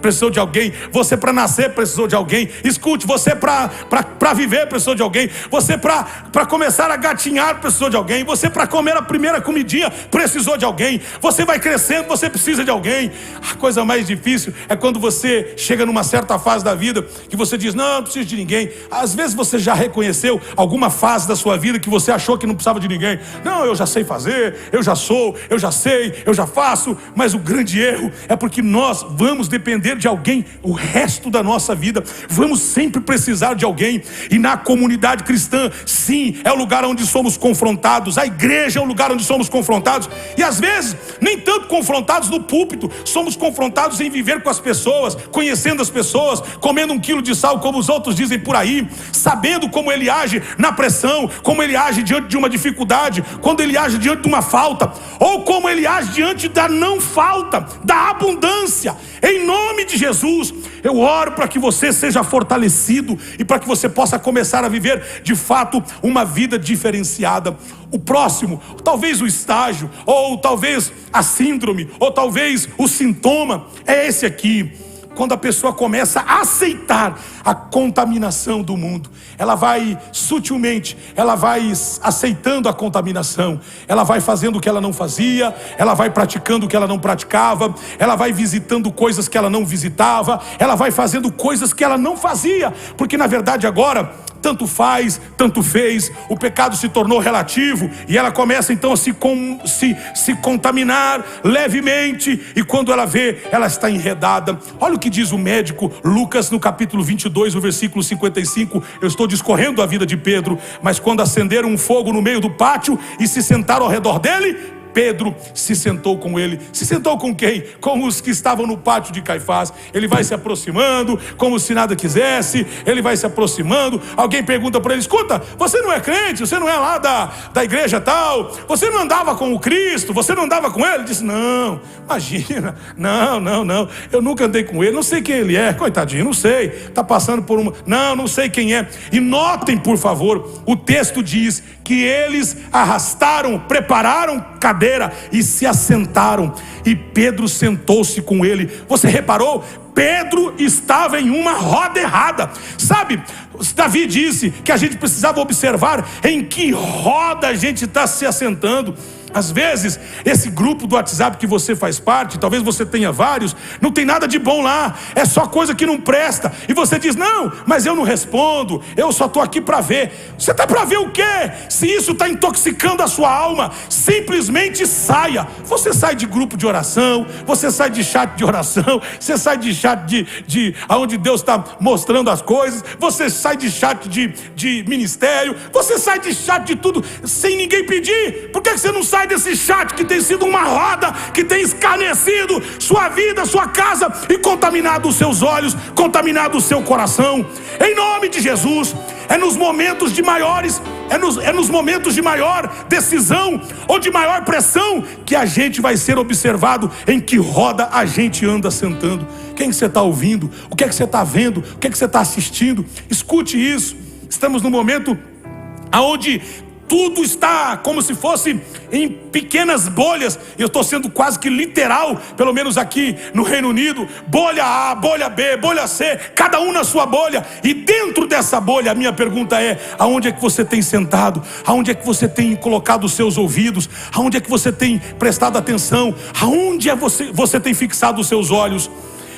precisou de alguém. Você, para nascer, precisou de alguém. Escute, você para viver precisou de alguém. Você para começar a gatinhar precisou de alguém. Você, para comer a primeira comidinha, precisou de alguém. Você vai crescendo, você precisa de alguém. A coisa mais difícil é quando você chega numa certa fase da vida que você diz: não preciso de ninguém. Às vezes você já reconheceu alguma fase da sua vida que você achou que não precisava de ninguém. Não, eu já sei fazer, eu já sou, eu já sei, eu já faço. Mas o grande erro é porque nós vamos depender de alguém o resto da nossa vida. Vamos sempre precisar de alguém. E na comunidade cristã, sim, é o lugar onde somos confrontados. A igreja é o lugar onde somos confrontados. E às vezes, nem tanto confrontados no púlpito. Somos confrontados em viver com as pessoas, conhecendo as pessoas, comendo 1 quilo de sal, como os outros dizem por aí, sabendo como ele age na pressão, como ele age diante de uma dificuldade, quando ele age diante de uma falta, ou como ele age diante da não falta, da abundância. Em nome de Jesus, eu oro para que você seja fortalecido e para que você possa começar a viver de fato uma vida diferenciada. O próximo, talvez o estágio, ou talvez a síndrome, ou talvez o sintoma, é esse aqui. Quando a pessoa começa a aceitar a contaminação do mundo, ela vai sutilmente, ela vai aceitando a contaminação, ela vai fazendo o que ela não fazia, ela vai praticando o que ela não praticava, ela vai visitando coisas que ela não visitava, ela vai fazendo coisas que ela não fazia, porque na verdade agora, tanto faz, tanto fez, o pecado se tornou relativo, e ela começa então a se contaminar levemente, e quando ela vê, ela está enredada. Olha o que diz o médico Lucas no capítulo 22, o versículo 55. Eu estou discorrendo a vida de Pedro: mas quando acenderam um fogo no meio do pátio e se sentaram ao redor dele, Pedro se sentou com ele. Se sentou com quem? Com os que estavam no pátio de Caifás. Ele vai se aproximando, como se nada quisesse. Ele vai se aproximando. Alguém pergunta para ele: escuta, você não é crente? Você não é lá da igreja tal? Você não andava com o Cristo? Você não andava com ele? Ele disse: não, imagina, não, eu nunca andei com ele, não sei quem ele é, coitadinho, não sei, está passando por uma... não sei quem é. E notem, por favor, o texto diz que eles arrastaram, prepararam cadeira e se assentaram, e Pedro sentou-se com ele. Você reparou? Pedro estava em uma roda errada. Sabe, Davi disse que a gente precisava observar em que roda a gente está se assentando. Às vezes, esse grupo do WhatsApp que você faz parte, talvez você tenha vários, não tem nada de bom lá, é só coisa que não presta. E você diz: não, mas eu não respondo, eu só estou aqui para ver. Você está para ver o quê? Se isso está intoxicando a sua alma, simplesmente saia. Você sai de grupo de oração, você sai de chat de oração, você sai de chat de onde Deus está mostrando as coisas, você sai de chat de ministério, você sai de chat de tudo sem ninguém pedir. Por que você não sai sai desse chat que tem sido uma roda, que tem escarnecido sua vida, sua casa e contaminado os seus olhos, contaminado o seu coração. Em nome de Jesus. É nos momentos de maiores, é nos momentos de maior decisão ou de maior pressão que a gente vai ser observado em que roda a gente anda sentando. Quem você está ouvindo? O que é que você está vendo? O que é que você está assistindo? Escute isso. Estamos num momento onde tudo está como se fosse em pequenas bolhas. Eu estou sendo quase que literal, pelo menos aqui no Reino Unido. Bolha A, bolha B, bolha C, cada um na sua bolha. E dentro dessa bolha, a minha pergunta é: aonde é que você tem sentado? Aonde é que você tem colocado os seus ouvidos? Aonde é que você tem prestado atenção? Aonde é você tem fixado os seus olhos?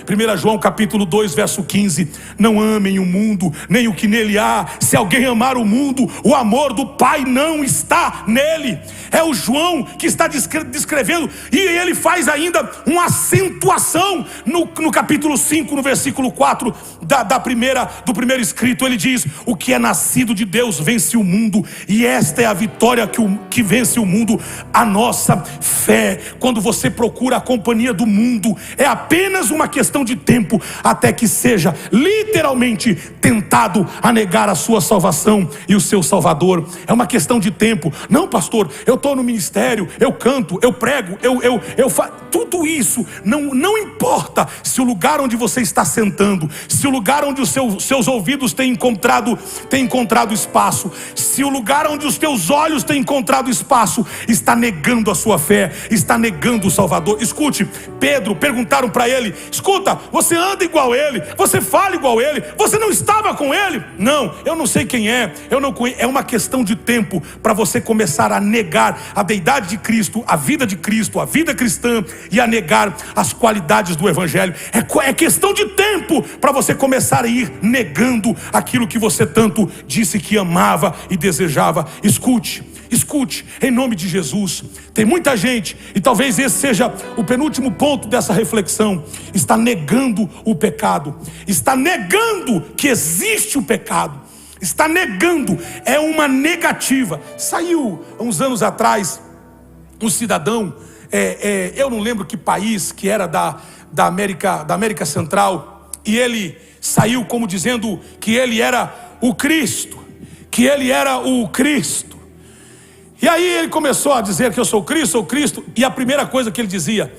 1 João capítulo 2, verso 15. Não amem o mundo, nem o que nele há. Se alguém amar o mundo, o amor do Pai não está nele. É o João que está descrevendo, e ele faz ainda uma acentuação no capítulo 5, no versículo 4 do primeiro escrito. Ele diz: o que é nascido de Deus vence o mundo, e esta é a vitória que vence o mundo, a nossa fé. Quando você procura a companhia do mundo, é apenas uma questão de tempo até que seja literalmente tentado a negar a sua salvação e o seu Salvador. É uma questão de tempo. Não, pastor, eu estou no ministério, eu canto, eu prego, eu faço tudo isso. Não importa se o lugar onde você está sentando, se o lugar onde os seus ouvidos têm encontrado espaço, se o lugar onde os teus olhos têm encontrado espaço está negando a sua fé, está negando o Salvador. Escute, Pedro, perguntaram para ele: escuta, você anda igual ele, você fala igual ele, você não estava com ele? Não, eu não sei quem é, eu não conheço. É uma questão de tempo para você começar a negar a deidade de Cristo, a vida de Cristo, a vida cristã, e a negar as qualidades do Evangelho. É questão de tempo para você começar a ir negando aquilo que você tanto disse que amava e desejava. Escute, em nome de Jesus. Tem muita gente, e talvez esse seja o penúltimo ponto dessa reflexão, está negando o pecado, está negando que existe o pecado, está negando, é uma negativa. Saiu há uns anos atrás um cidadão, eu não lembro que país, que era da América Central, e ele saiu como dizendo que ele era o Cristo, E aí ele começou a dizer que eu sou Cristo, e a primeira coisa que ele dizia,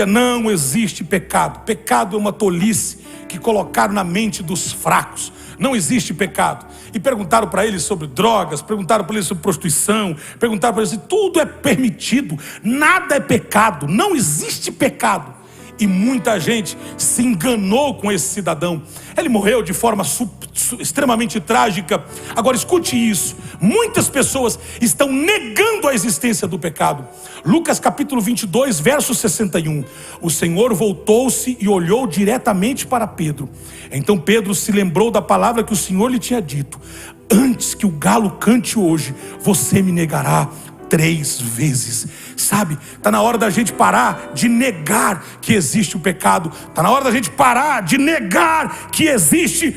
não existe pecado. Pecado é uma tolice que colocaram na mente dos fracos. Não existe pecado. E perguntaram para ele sobre drogas, perguntaram para ele sobre prostituição, perguntaram para ele se tudo é permitido, nada é pecado, não existe pecado. E muita gente se enganou com esse cidadão. Ele morreu de forma extremamente trágica. Agora escute isso: muitas pessoas estão negando a existência do pecado. Lucas capítulo 22, verso 61. O Senhor voltou-se e olhou diretamente para Pedro. Então Pedro se lembrou da palavra que o Senhor lhe tinha dito: antes que o galo cante hoje, você me negará 3 vezes. Sabe, está na hora da gente parar de negar que existe o pecado. Está na hora da gente parar de negar que existe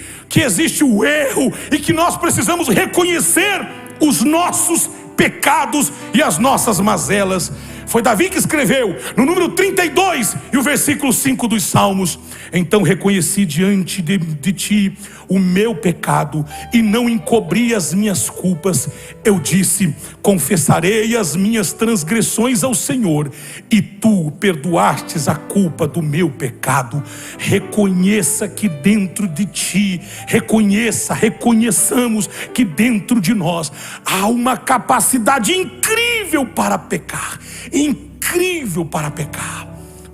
o erro, e que nós precisamos reconhecer os nossos pecados e as nossas mazelas. Foi Davi que escreveu no número 32 e o versículo 5 dos Salmos: então reconheci diante de ti o meu pecado e não encobri as minhas culpas. Eu disse: confessarei as minhas transgressões ao Senhor, e tu perdoastes a culpa do meu pecado. Reconheça que dentro de ti, reconheçamos que dentro de nós há uma capacidade incrível para pecar.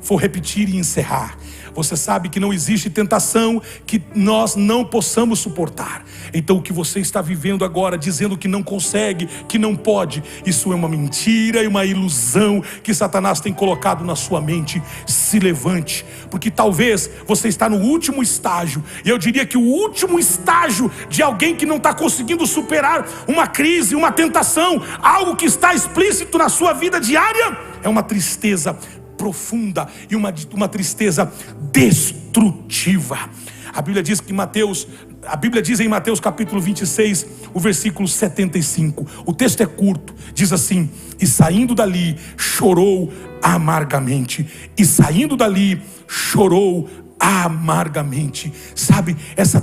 Vou repetir e encerrar. Você sabe que não existe tentação que nós não possamos suportar. Então o que você está vivendo agora, dizendo que não consegue, que não pode, isso é uma mentira e uma ilusão que Satanás tem colocado na sua mente. Se levante, porque talvez você está no último estágio, e eu diria que o último estágio de alguém que não está conseguindo superar uma crise, uma tentação, algo que está explícito na sua vida diária, é uma tristeza profunda e uma tristeza destrutiva. A Bíblia diz em Mateus capítulo 26, o versículo 75. O texto é curto, diz assim: e saindo dali, chorou amargamente. E saindo dali, chorou amargamente. Sabe, essa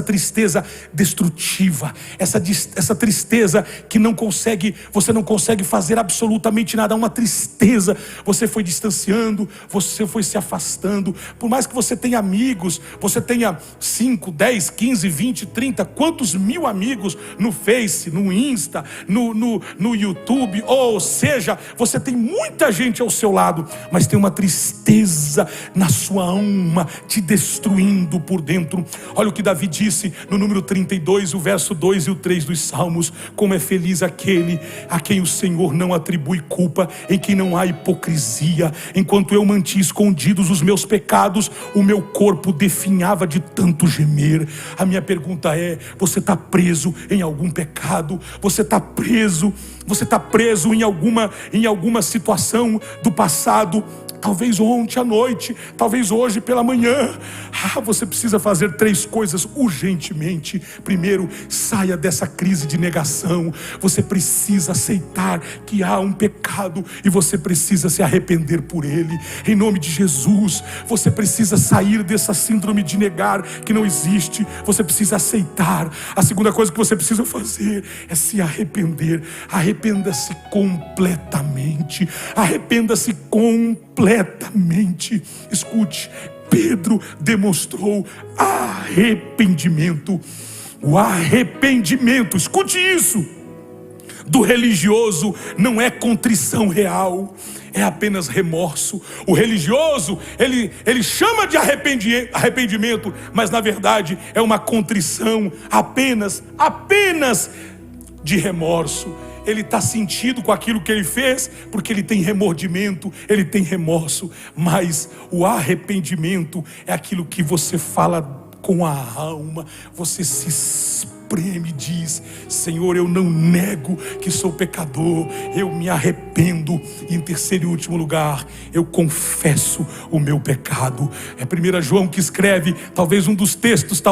tristeza destrutiva, essa tristeza que você não consegue fazer absolutamente nada, uma tristeza. Você foi distanciando, você foi se afastando. Por mais que você tenha amigos, você tenha 5, 10, 15, 20, 30, quantos mil amigos no Face, no Insta, no YouTube, ou seja, você tem muita gente ao seu lado, mas tem uma tristeza na sua alma, te destruindo por dentro. Olha o que Davi disse no número 32, o verso 2 e o 3 dos Salmos: como é feliz aquele a quem o Senhor não atribui culpa, em quem não há hipocrisia. Enquanto eu mantinha escondidos os meus pecados, o meu corpo definhava de tanto gemer. A minha pergunta é: você está preso em algum pecado? Você está preso em alguma situação do passado? Talvez ontem à noite, talvez hoje pela manhã. Você precisa fazer 3 coisas urgentemente. Primeiro, saia dessa crise de negação. Você precisa aceitar que há um pecado e você precisa se arrepender por ele, em nome de Jesus. Você precisa sair dessa síndrome de negar que não existe. Você precisa aceitar. A segunda coisa que você precisa fazer é se arrepender. Arrependa-se completamente. Arrependa-se completamente. Escute, Pedro demonstrou arrependimento. O arrependimento, escute isso, do religioso não é contrição real, é apenas remorso. O religioso, ele chama de arrependimento, mas na verdade é uma contrição apenas de remorso. Ele está sentido com aquilo que ele fez, porque ele tem remordimento, ele tem remorso. Mas o arrependimento é aquilo que você fala com a alma, você se espreme e diz: Senhor, eu não nego que sou pecador, eu me arrependo. E em terceiro e último lugar, eu confesso o meu pecado. É 1 João que escreve, talvez um dos textos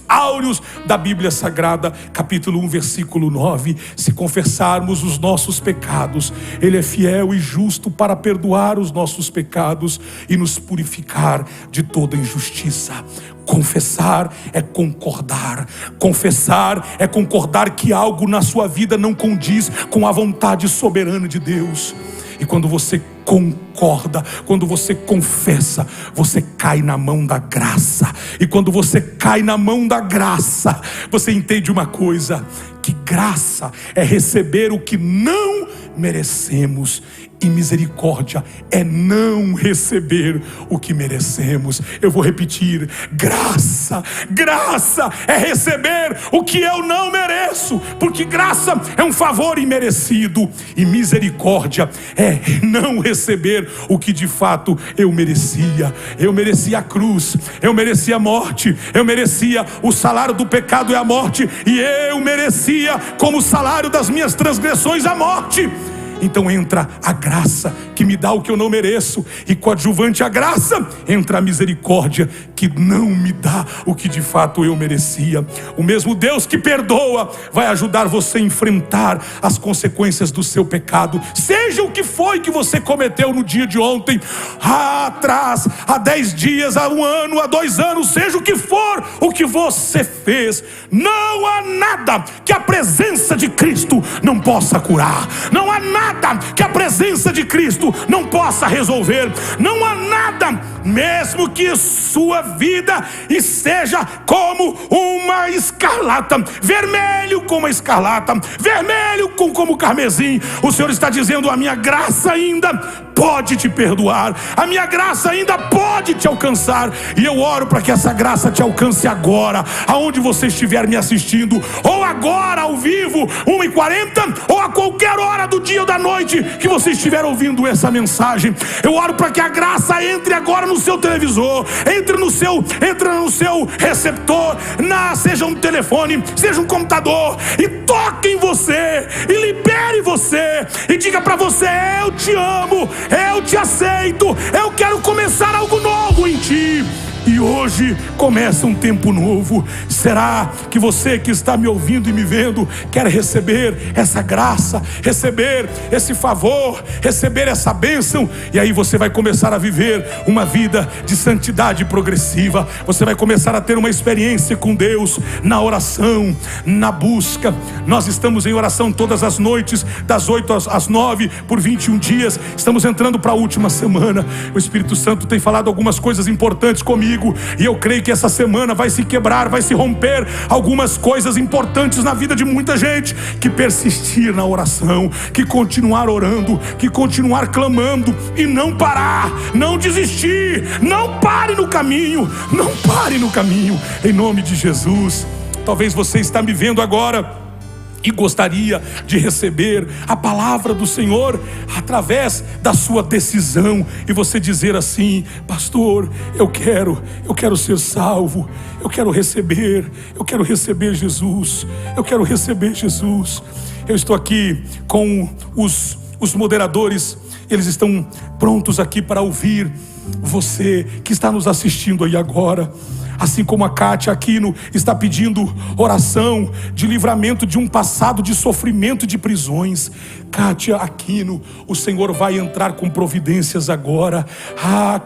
áureos da Bíblia Sagrada, capítulo 1, versículo 9: se confessarmos os nossos pecados, Ele é fiel e justo para perdoar os nossos pecados e nos purificar de toda injustiça. Confessar é concordar. Confessar é concordar que algo na sua vida não condiz com a vontade soberana de Deus. E quando você concorda, quando você confessa, você cai na mão da graça. E quando você cai na mão da graça, você entende uma coisa: que graça é receber o que não merecemos, e misericórdia é não receber o que merecemos. Eu vou repetir: graça é receber o que eu não mereço, porque graça é um favor imerecido, e misericórdia é não receber o que de fato eu merecia. Eu merecia a cruz, eu merecia a morte, eu merecia o salário do pecado e a morte, e eu merecia como salário das minhas transgressões a morte. Então entra a graça que me dá o que eu não mereço, e coadjuvante à graça entra a misericórdia que não me dá o que de fato eu merecia. O mesmo Deus que perdoa vai ajudar você a enfrentar as consequências do seu pecado, seja o que foi que você cometeu no dia de ontem, atrás, há 10 dias, há 1 ano, há 2 anos, seja o que for o que você fez. Não há nada que a presença de Cristo não possa curar. Não há nada que a presença de Cristo não possa resolver. Não há nada, mesmo que sua vida esteja como uma escarlata, vermelho como a escarlata, vermelho como carmesim, o Senhor está dizendo: a minha graça ainda pode te perdoar, a minha graça ainda pode te alcançar. E eu oro para que essa graça te alcance agora, aonde você estiver me assistindo, ou agora ao vivo, 1h40, ou a qualquer hora do dia ou da noite que você estiver ouvindo essa mensagem. Eu oro para que a graça entre agora no seu televisor, entre no seu receptor, seja um telefone, seja um computador, e toque em você, e libere você, e diga para você: eu te amo, eu te aceito, eu quero começar algo novo em ti. E E hoje começa um tempo novo. Será que você que está me ouvindo e me vendo quer receber essa graça, receber esse favor, receber essa bênção? E aí você vai começar a viver uma vida de santidade progressiva. Você vai começar a ter uma experiência com Deus na oração, na busca. Nós estamos em oração todas as noites, das 8 às 9, por 21 dias. Estamos entrando para a última semana. O Espírito Santo tem falado algumas coisas importantes comigo, e eu creio que essa semana vai se quebrar, vai se romper algumas coisas importantes na vida de muita gente que persistir na oração, que continuar orando, que continuar clamando e não parar, não desistir. Não pare no caminho, não pare no caminho, em nome de Jesus. Talvez você está me vendo agora e gostaria de receber a palavra do Senhor através da sua decisão, e você dizer assim: pastor, eu quero ser salvo, eu quero receber Jesus, eu quero receber Jesus. Eu estou aqui com os moderadores, eles estão prontos aqui para ouvir você que está nos assistindo aí agora. Assim como a Kátia Aquino está pedindo oração de livramento de um passado de sofrimento e de prisões. Kátia Aquino, o Senhor vai entrar com providências agora.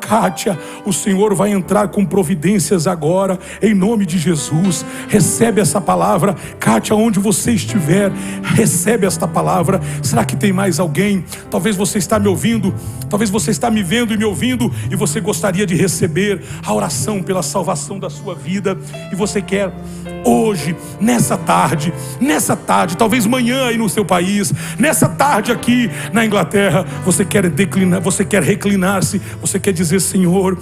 Kátia, o Senhor vai entrar com providências agora, em nome de Jesus. Recebe essa palavra. Kátia, onde você estiver, recebe esta palavra. Será que tem mais alguém? Talvez você está me ouvindo, talvez você está me vendo e me ouvindo, e você gostaria de receber a oração pela salvação da sua vida, e você quer hoje, nessa tarde, talvez manhã aí no seu país, nessa tarde aqui na Inglaterra, você quer declinar, você quer reclinar-se, você quer dizer: Senhor,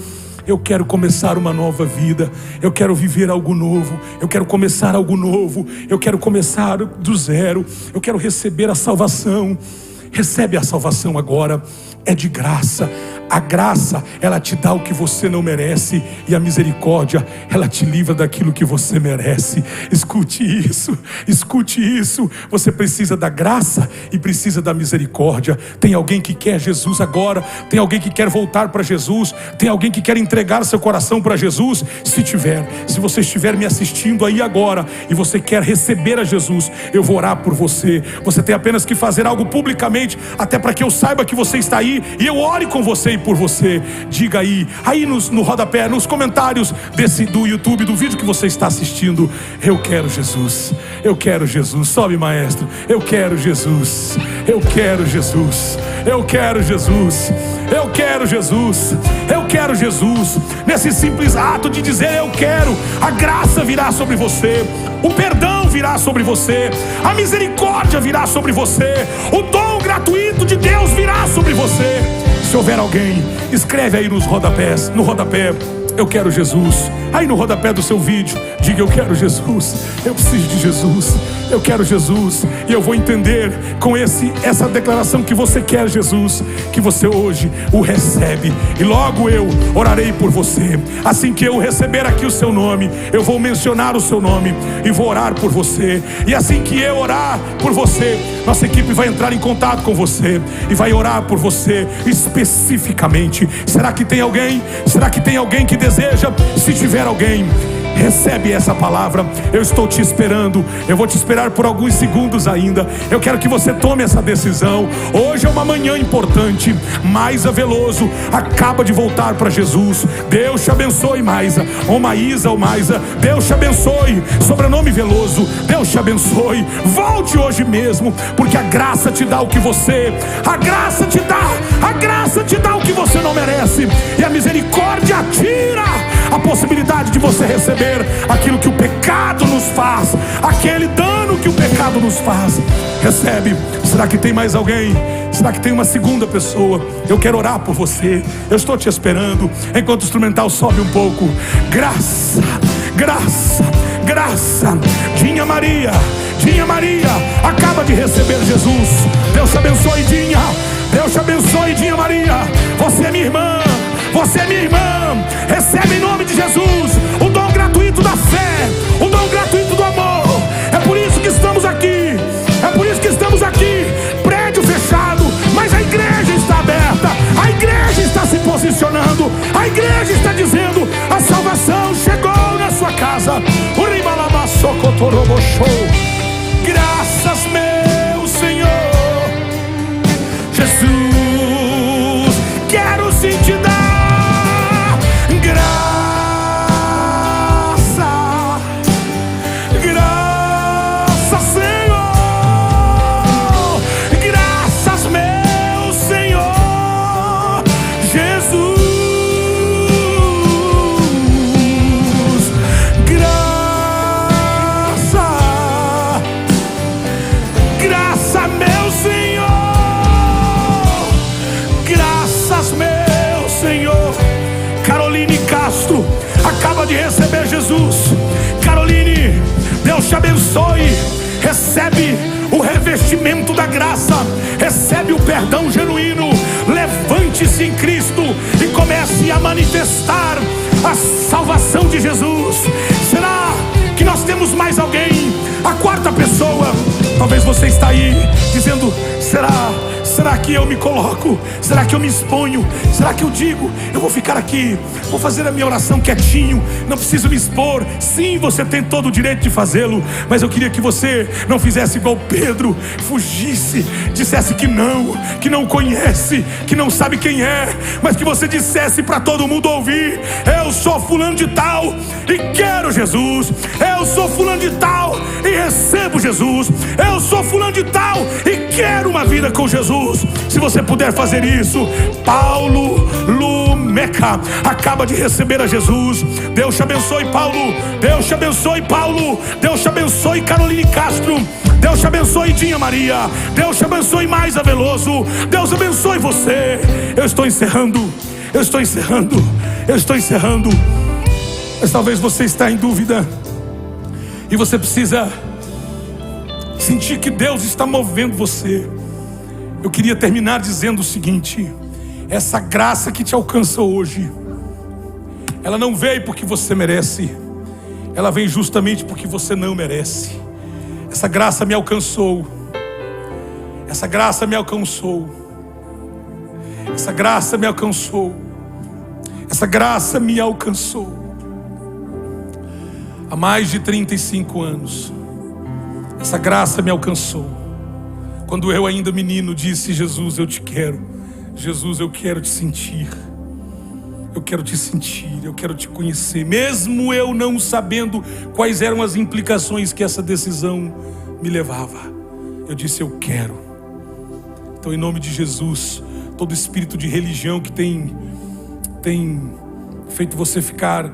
eu quero começar uma nova vida, eu quero viver algo novo, eu quero começar algo novo, eu quero começar do zero, eu quero receber a salvação. Recebe a salvação agora, é de graça. A graça, ela te dá o que você não merece, e a misericórdia, ela te livra daquilo que você merece. Escute isso, escute isso. Você precisa da graça e precisa da misericórdia. Tem alguém que quer Jesus agora? Tem alguém que quer voltar para Jesus? Tem alguém que quer entregar seu coração para Jesus? Se você estiver me assistindo aí agora e você quer receber a Jesus, eu vou orar por você. Você tem apenas que fazer algo publicamente, até para que eu saiba que você está aí e eu ore com você e por você. Diga aí no rodapé, nos comentários do YouTube, do vídeo que você está assistindo: eu quero Jesus, eu quero Jesus. Sobe, maestro. Eu quero Jesus, eu quero Jesus, eu quero Jesus, eu quero Jesus, eu quero Jesus. Nesse simples ato de dizer eu quero, a graça virá sobre você, o perdão virá sobre você, a misericórdia virá sobre você, o dom gratuito de Deus virá sobre você. Se houver alguém, escreve aí no rodapé: eu quero Jesus. Aí no rodapé do seu vídeo, diga: eu quero Jesus, eu preciso de Jesus, eu quero Jesus. E eu vou entender com essa declaração que você quer Jesus, que você hoje o recebe, e logo eu orarei por você. Assim que eu receber aqui o seu nome, eu vou mencionar o seu nome e vou orar por você. E assim que eu orar por você, nossa equipe vai entrar em contato com você e vai orar por você especificamente. Será que tem alguém? Será que tem alguém que deseja? Se tiver alguém, recebe essa palavra. Eu estou te esperando. Eu vou te esperar por alguns segundos ainda. Eu quero que você tome essa decisão. Hoje é uma manhã importante. Maisa Veloso acaba de voltar para Jesus. Deus te abençoe, Maisa. Maísa. Deus te abençoe. Sobrenome Veloso, Deus te abençoe. Volte hoje mesmo, porque a graça te dá o que você, a graça te dá o que você não merece, e a misericórdia tira a possibilidade de você receber aquilo que o pecado nos faz, aquele dano que o pecado nos faz. Recebe. Será que tem mais alguém? Será que tem uma segunda pessoa? Eu quero orar por você. Eu estou te esperando. Enquanto o instrumental sobe um pouco. Graça, graça, graça. Dinha Maria acaba de receber Jesus. Deus te abençoe, Dinha. Deus te abençoe, Dinha Maria. Você é minha irmã. Você é minha irmã. Recebe em nome de Jesus o dom gratuito da fé, o dom gratuito do amor. É por isso que estamos aqui. É por isso que estamos aqui. Prédio fechado, mas a igreja está aberta. A igreja está se posicionando. A igreja está dizendo: a salvação Deus te abençoe. Recebe o revestimento da graça, recebe o perdão genuíno. Levante-se em Cristo e comece a manifestar a salvação de Jesus. Será que nós temos mais alguém? A quarta pessoa. Talvez você está aí dizendo: será que eu me coloco? Será que eu me exponho? Será que eu digo: eu vou ficar aqui, vou fazer a minha oração quietinho, não preciso me expor? Sim, você tem todo o direito de fazê-lo, mas eu queria que você não fizesse igual Pedro, fugisse, dissesse que não conhece, que não sabe quem é, mas que você dissesse para todo mundo ouvir: eu sou fulano de tal e quero Jesus. Eu sou fulano de tal e recebo Jesus. Eu sou fulano de tal e quero uma vida com Jesus. Se você puder fazer isso, Paulo Lumeca acaba de receber a Jesus. Deus te abençoe, Paulo. Deus te abençoe, Paulo. Deus te abençoe, Caroline Castro. Deus te abençoe, Dinha Maria. Deus te abençoe, Maisa Veloso. Deus abençoe você. Eu estou encerrando. Mas talvez você está em dúvida e você precisa sentir que Deus está movendo você. Eu queria terminar dizendo o seguinte: essa graça que te alcança hoje, ela não veio porque você merece, ela vem justamente porque você não merece. Essa graça me alcançou. Essa graça me alcançou. Essa graça me alcançou. Essa graça me alcançou. Há mais de 35 anos, essa graça me alcançou. Quando eu ainda menino disse: Jesus, eu te quero. Jesus, eu quero te sentir. Eu quero te sentir, eu quero te conhecer. Mesmo eu não sabendo quais eram as implicações que essa decisão me levava, eu disse: eu quero. Então, em nome de Jesus, todo espírito de religião que tem feito você ficar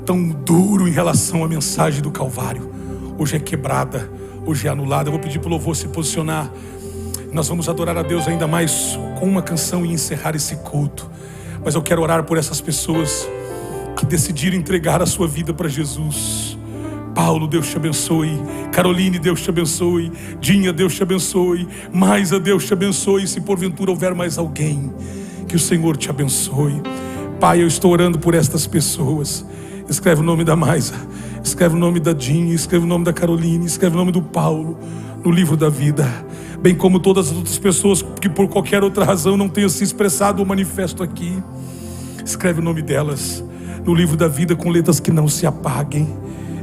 tão duro em relação à mensagem do Calvário, hoje é quebrada, hoje é anulada. Eu vou pedir para o louvor se posicionar. Nós vamos adorar a Deus ainda mais com uma canção e encerrar esse culto. Mas eu quero orar por essas pessoas que decidiram entregar a sua vida para Jesus. Paulo, Deus te abençoe. Caroline, Deus te abençoe. Dinha, Deus te abençoe. Maisa, Deus te abençoe. Se porventura houver mais alguém, que o Senhor te abençoe. Pai, eu estou orando por estas pessoas. Escreve o nome da Maisa, escreve o nome da Dinha, escreve o nome da Caroline, escreve o nome do Paulo no livro da vida, bem como todas as outras pessoas que por qualquer outra razão não tenham se expressado ou manifesto aqui. Escreve o nome delas no livro da vida com letras que não se apaguem,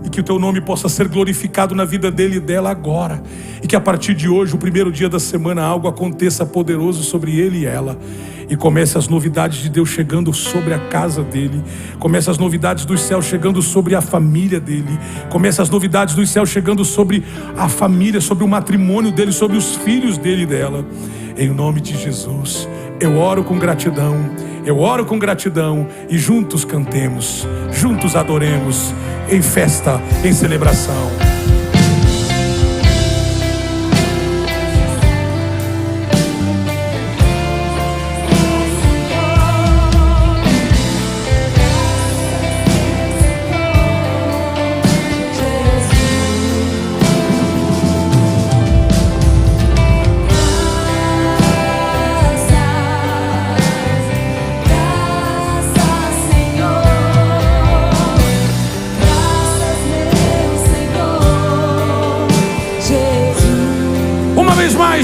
e que o teu nome possa ser glorificado na vida dele e dela agora, e que a partir de hoje, o primeiro dia da semana, algo aconteça poderoso sobre ele e ela, e comece as novidades de Deus chegando sobre a casa dele, comece as novidades dos céus chegando sobre a família dele, comece as novidades dos céus chegando sobre a família, sobre o matrimônio dele, sobre os filhos dele e dela. Em nome de Jesus, eu oro com gratidão, e juntos cantemos, juntos adoremos, em festa, em celebração.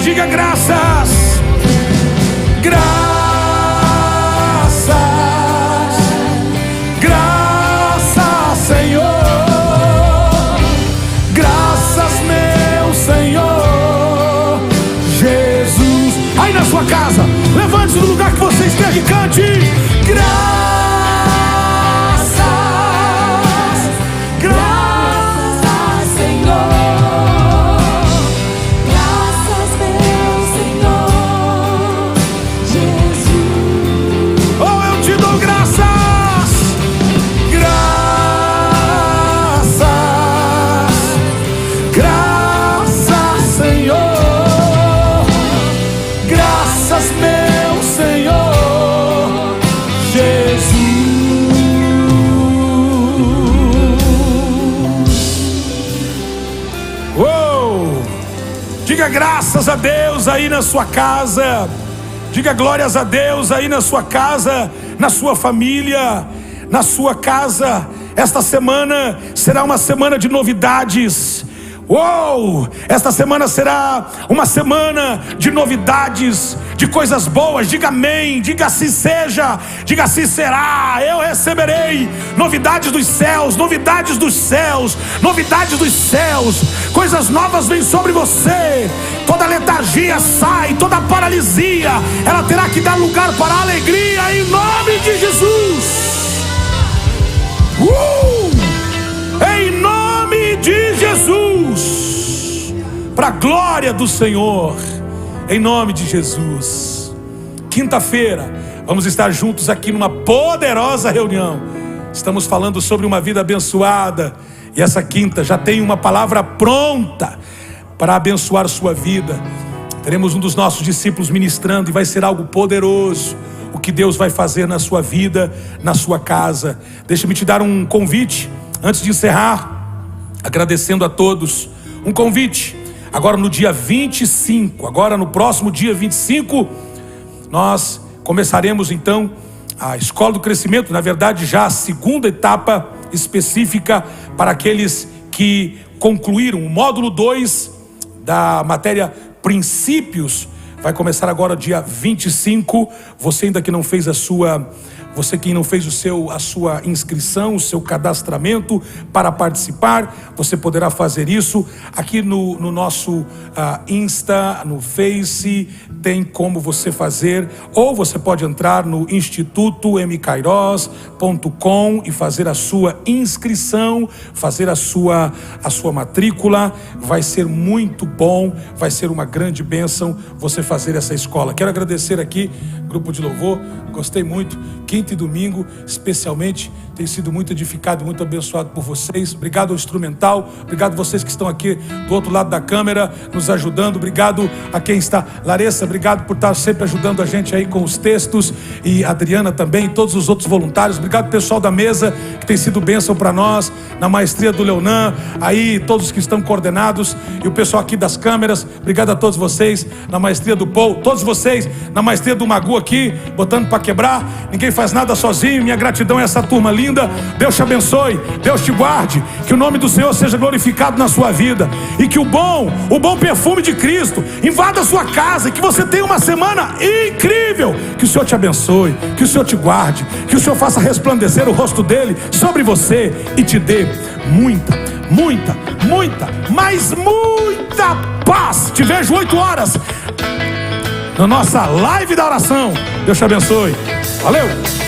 Diga graças, graças, graças, Senhor, graças, meu Senhor, Jesus. Aí na sua casa, levante-se do lugar que você esteja e cante: graças, graças, Senhor. Deus aí na sua casa. Diga glórias a Deus aí na sua casa, na sua família, na sua casa. Esta semana será uma semana de novidades. Uou! Esta semana será uma semana de novidades, de coisas boas. Diga amém, diga assim seja, diga assim será. Eu receberei novidades dos céus, novidades dos céus, novidades dos céus. Coisas novas vêm sobre você. Toda letargia sai, toda paralisia, ela terá que dar lugar para a alegria em nome de Jesus. Em nome de Jesus, para a glória do Senhor, em nome de Jesus. Quinta-feira, vamos estar juntos aqui numa poderosa reunião. Estamos falando sobre uma vida abençoada, e essa quinta já tem uma palavra pronta para abençoar sua vida. Teremos um dos nossos discípulos ministrando, e vai ser algo poderoso o que Deus vai fazer na sua vida, na sua casa. Deixa-me te dar um convite antes de encerrar, agradecendo a todos. Um convite, agora no dia 25, agora no próximo dia 25, nós começaremos então a Escola do Crescimento, na verdade já a segunda etapa específica para aqueles que concluíram o módulo 2 da matéria Princípios. Vai começar agora dia 25. Você ainda que não fez você que não fez a sua inscrição, o seu cadastramento para participar, você poderá fazer isso aqui no nosso Insta, no Face, tem como você fazer, ou você pode entrar no institutomkairos.com e fazer a sua inscrição, fazer a sua matrícula. Vai ser muito bom, vai ser uma grande bênção você fazer essa escola. Quero agradecer aqui, grupo de louvor, gostei muito. Quinta e domingo, especialmente, tem sido muito edificado, muito abençoado por vocês. Obrigado ao instrumental, obrigado a vocês que estão aqui do outro lado da câmera, nos ajudando. Obrigado a quem está, Larissa, obrigado por estar sempre ajudando a gente aí com os textos, e a Adriana também, e todos os outros voluntários. Obrigado pessoal da mesa, que tem sido bênção para nós, na maestria do Leonan, aí todos que estão coordenados, e o pessoal aqui das câmeras, obrigado a todos vocês, na maestria do Paul, todos vocês, na maestria do Magu aqui, botando para quebrar. Ninguém faz nada sozinho. Minha gratidão a essa turma linda. Deus te abençoe, Deus te guarde, que o nome do Senhor seja glorificado na sua vida, e que o bom perfume de Cristo invada a sua casa, e que você tenha uma semana incrível. Que o Senhor te abençoe, que o Senhor te guarde, que o Senhor faça resplandecer o rosto dele sobre você e te dê muita, mas muita paz. Te vejo 8 horas na nossa live da oração. Deus te abençoe. Valeu!